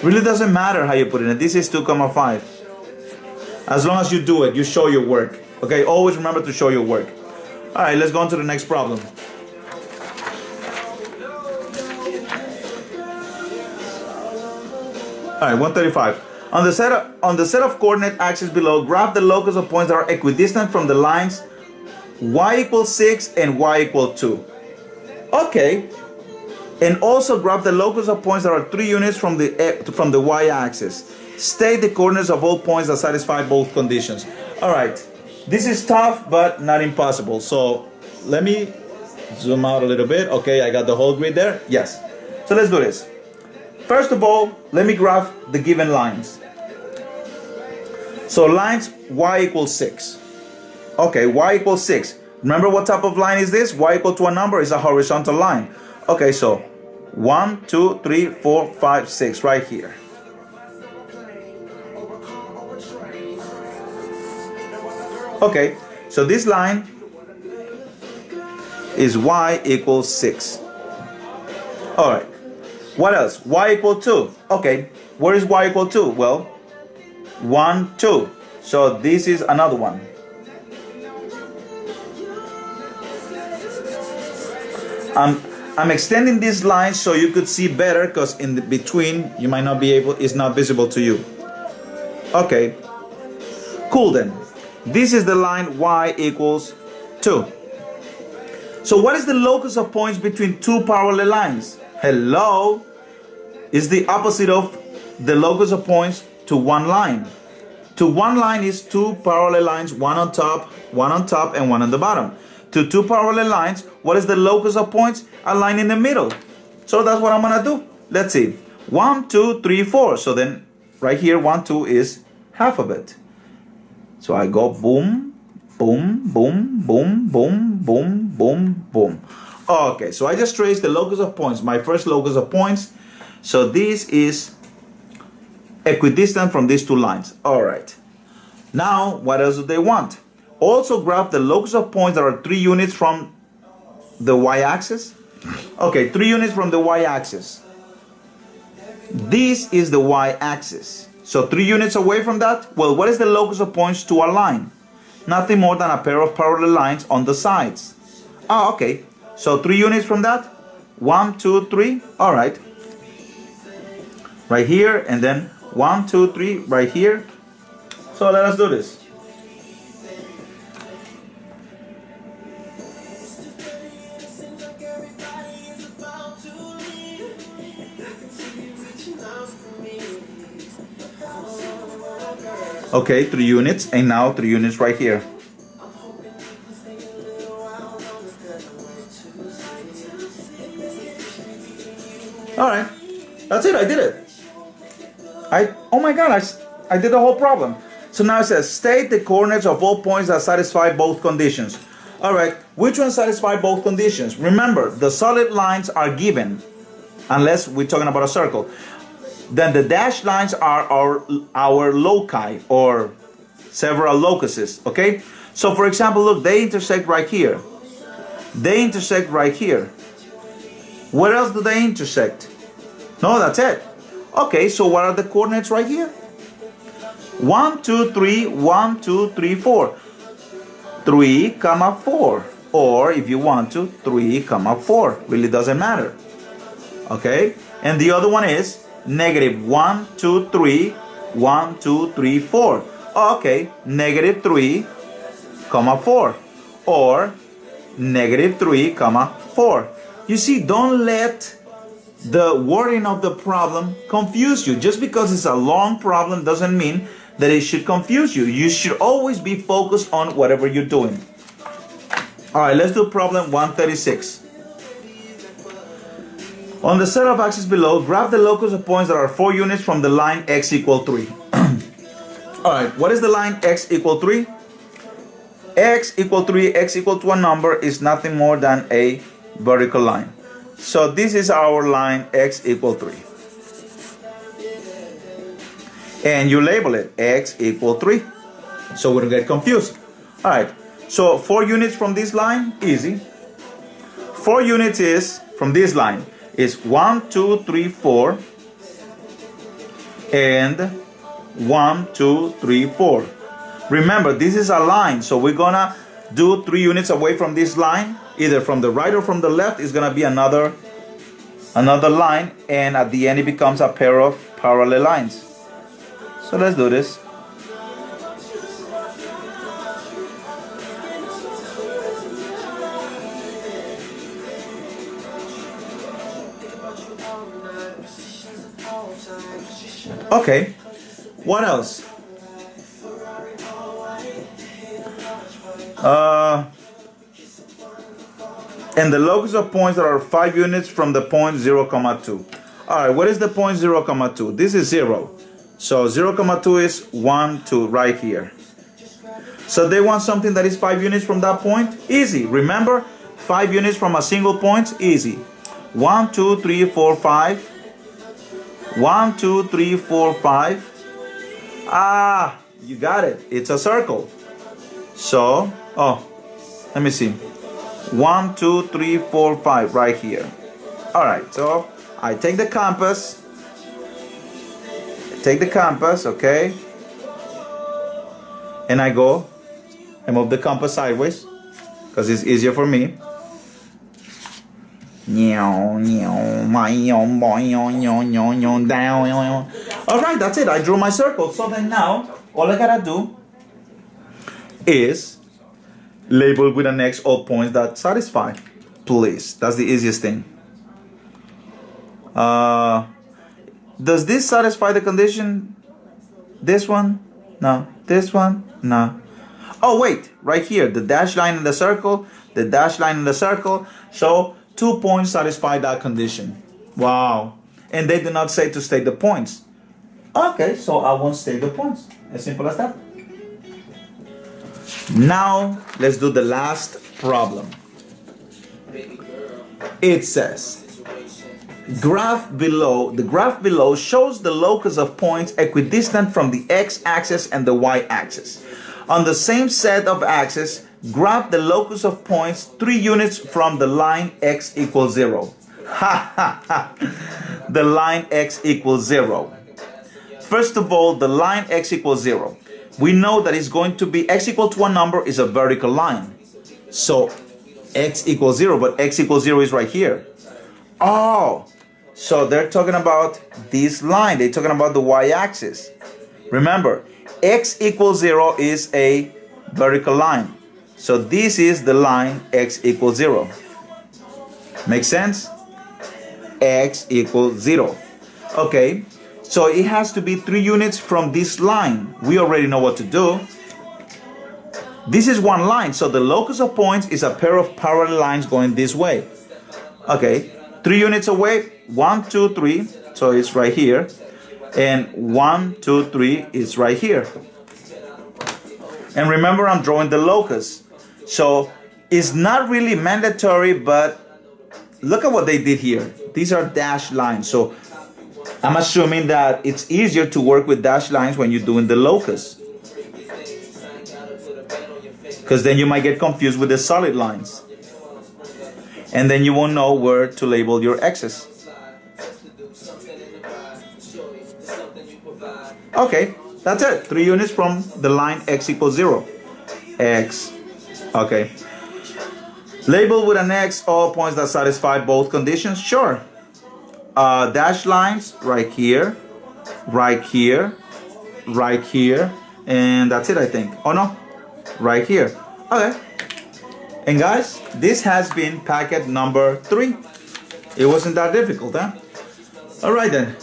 Really doesn't matter how you put it in. This is 2, 5. As long as you do it, you show your work. Okay, always remember to show your work. All right, let's go on to the next problem. All right, 135. On the set of coordinate axes below, graph the locus of points that are equidistant from the lines y equals 6 and y equals 2. Okay. And also graph the locus of points that are 3 units from the y-axis. State the coordinates of all points that satisfy both conditions. All right. This is tough, but not impossible. So let me zoom out a little bit. Okay, I got the whole grid there. Yes. So let's do this. First of all, let me graph the given lines. So lines y equals 6. Okay, y equals 6. Remember what type of line is this? Y equal to a number is a horizontal line. Okay, so 1, 2, 3, 4, 5, 6 right here. Okay, so this line is y equals 6. All right. What else? Y equal 2. Okay, where is y equal 2? Well, 1, 2. So this is another one. I'm extending this line so you could see better, because in the between you might not be able, it's not visible to you. Okay, cool then. This is the line y equals 2. So what is the locus of points between 2 parallel lines? Hello, is the opposite of the locus of points to one line. To one line is 2 parallel lines, one on top, and one on the bottom. To 2 parallel lines, what is the locus of points? A line in the middle. So that's what I'm gonna do. Let's see. 1, 2, 3, 4. So then right here, 1, 2 is half of it. So I go boom, boom, boom, boom, boom, boom, boom, boom. Okay, so I just traced the locus of points, my first locus of points. So this is equidistant from these 2 lines. All right. Now, what else do they want? Also graph the locus of points that are 3 units from the y-axis. Okay, 3 units from the y-axis. This is the y-axis. So 3 units away from that, well, what is the locus of points to a line? Nothing more than a pair of parallel lines on the sides. Ah, okay. So 3 units from that, 1, 2, 3, all right. Right here, and then 1, 2, 3, right here. So let us do this. Okay, 3 units, and now 3 units right here. Alright, that's it, I did it. Oh my god, I did the whole problem. So now it says, state the coordinates of all points that satisfy both conditions. Alright, which one satisfy both conditions? Remember, the solid lines are given, unless we're talking about a circle. Then the dashed lines are our loci, or several locuses, okay? So for example, look, they intersect right here. They intersect right here. Where else do they intersect? No, that's it. Okay, so what are the coordinates right here? 1, 2, 3, 1, 2, 3, 4. 3, 4. Or if you want to, 3, 4. Really doesn't matter. Okay? And the other one is negative 1, 2, 3, 1, 2, 3, 4. Okay, negative 3, 4. Or negative 3, 4. You see, don't let the wording of the problem confuse you. Just because it's a long problem doesn't mean that it should confuse you. You should always be focused on whatever you're doing. All right, let's do problem 136. On the set of axes below, graph the locus of points that are 4 units from the line x equal 3. All right, what is the line x equal 3? X equal 3, x equal to a number is nothing more than a vertical line. So this is our line x equal 3. And you label it x equal 3. So we don't get confused. All right, so 4 units from this line, easy. 4 units is from this line is 1, 2, 3, 4. And 1, 2, 3, 4. Remember, this is a line, so we're gonna do 3 units away from this line, either from the right or from the left. Is gonna be another line, and at the end it becomes a pair of parallel lines. So let's do this. Okay, what else? And the locus of points that are 5 units from the point 0, 2. Alright, what is the point 0, 2? This is 0. So 0, 2 is 1, 2 right here. So they want something that is 5 units from that point? Easy. Remember, 5 units from a single point? Easy. 1, 2, 3, 4, 5. 1, 2, 3, 4, 5. Ah, you got it. It's a circle. So, let me see. 1, 2, 3, 4, 5 right here. All right, so I take the compass. Okay? And I move the compass sideways because it's easier for me. Alright, that's it. I drew my circle. So then now, all I gotta do is label with an X all points that satisfy. Please. That's the easiest thing. Does this satisfy the condition? This one? No. This one? No. Oh, wait. Right here. The dashed line in the circle. The dashed line in the circle. So 2 points satisfy that condition. Wow. And they do not say to state the points. Okay, so I won't state the points. As simple as that. Now, let's do the last problem. It says, the graph below shows the locus of points equidistant from the x-axis and the y-axis. On the same set of axes, graph the locus of points 3 units from the line x equals 0. The line x equals 0. First of all, the line x equals 0. We know that it's going to be x equal to a number is a vertical line. So x equals 0, but x equals 0 is right here. Oh, so they're talking about this line. They're talking about the y-axis. Remember, x equals 0 is a vertical line. So this is the line x equals 0. Make sense? X equals 0. Okay, so it has to be 3 units from this line. We already know what to do. This is one line, so the locus of points is a pair of parallel lines going this way. Okay, 3 units away, 1, 2, 3, so it's right here. And 1, 2, 3 is right here. And remember, I'm drawing the locus. So it's not really mandatory, but look at what they did here. These are dashed lines. So I'm assuming that it's easier to work with dashed lines when you're doing the locus, because then you might get confused with the solid lines. And then you won't know where to label your x's. Okay, that's it. 3 units from the line x equals 0. X. Okay. Label with an X all points that satisfy both conditions? Sure. Dashed lines right here, right here, right here, and that's it, I think. Oh no, right here. Okay. And guys, this has been packet number 3. It wasn't that difficult, huh? Alright then.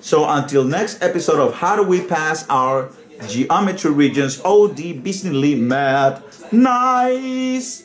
So until next episode of How Do We Pass Our Geometry Regions OD Business Math. Nice!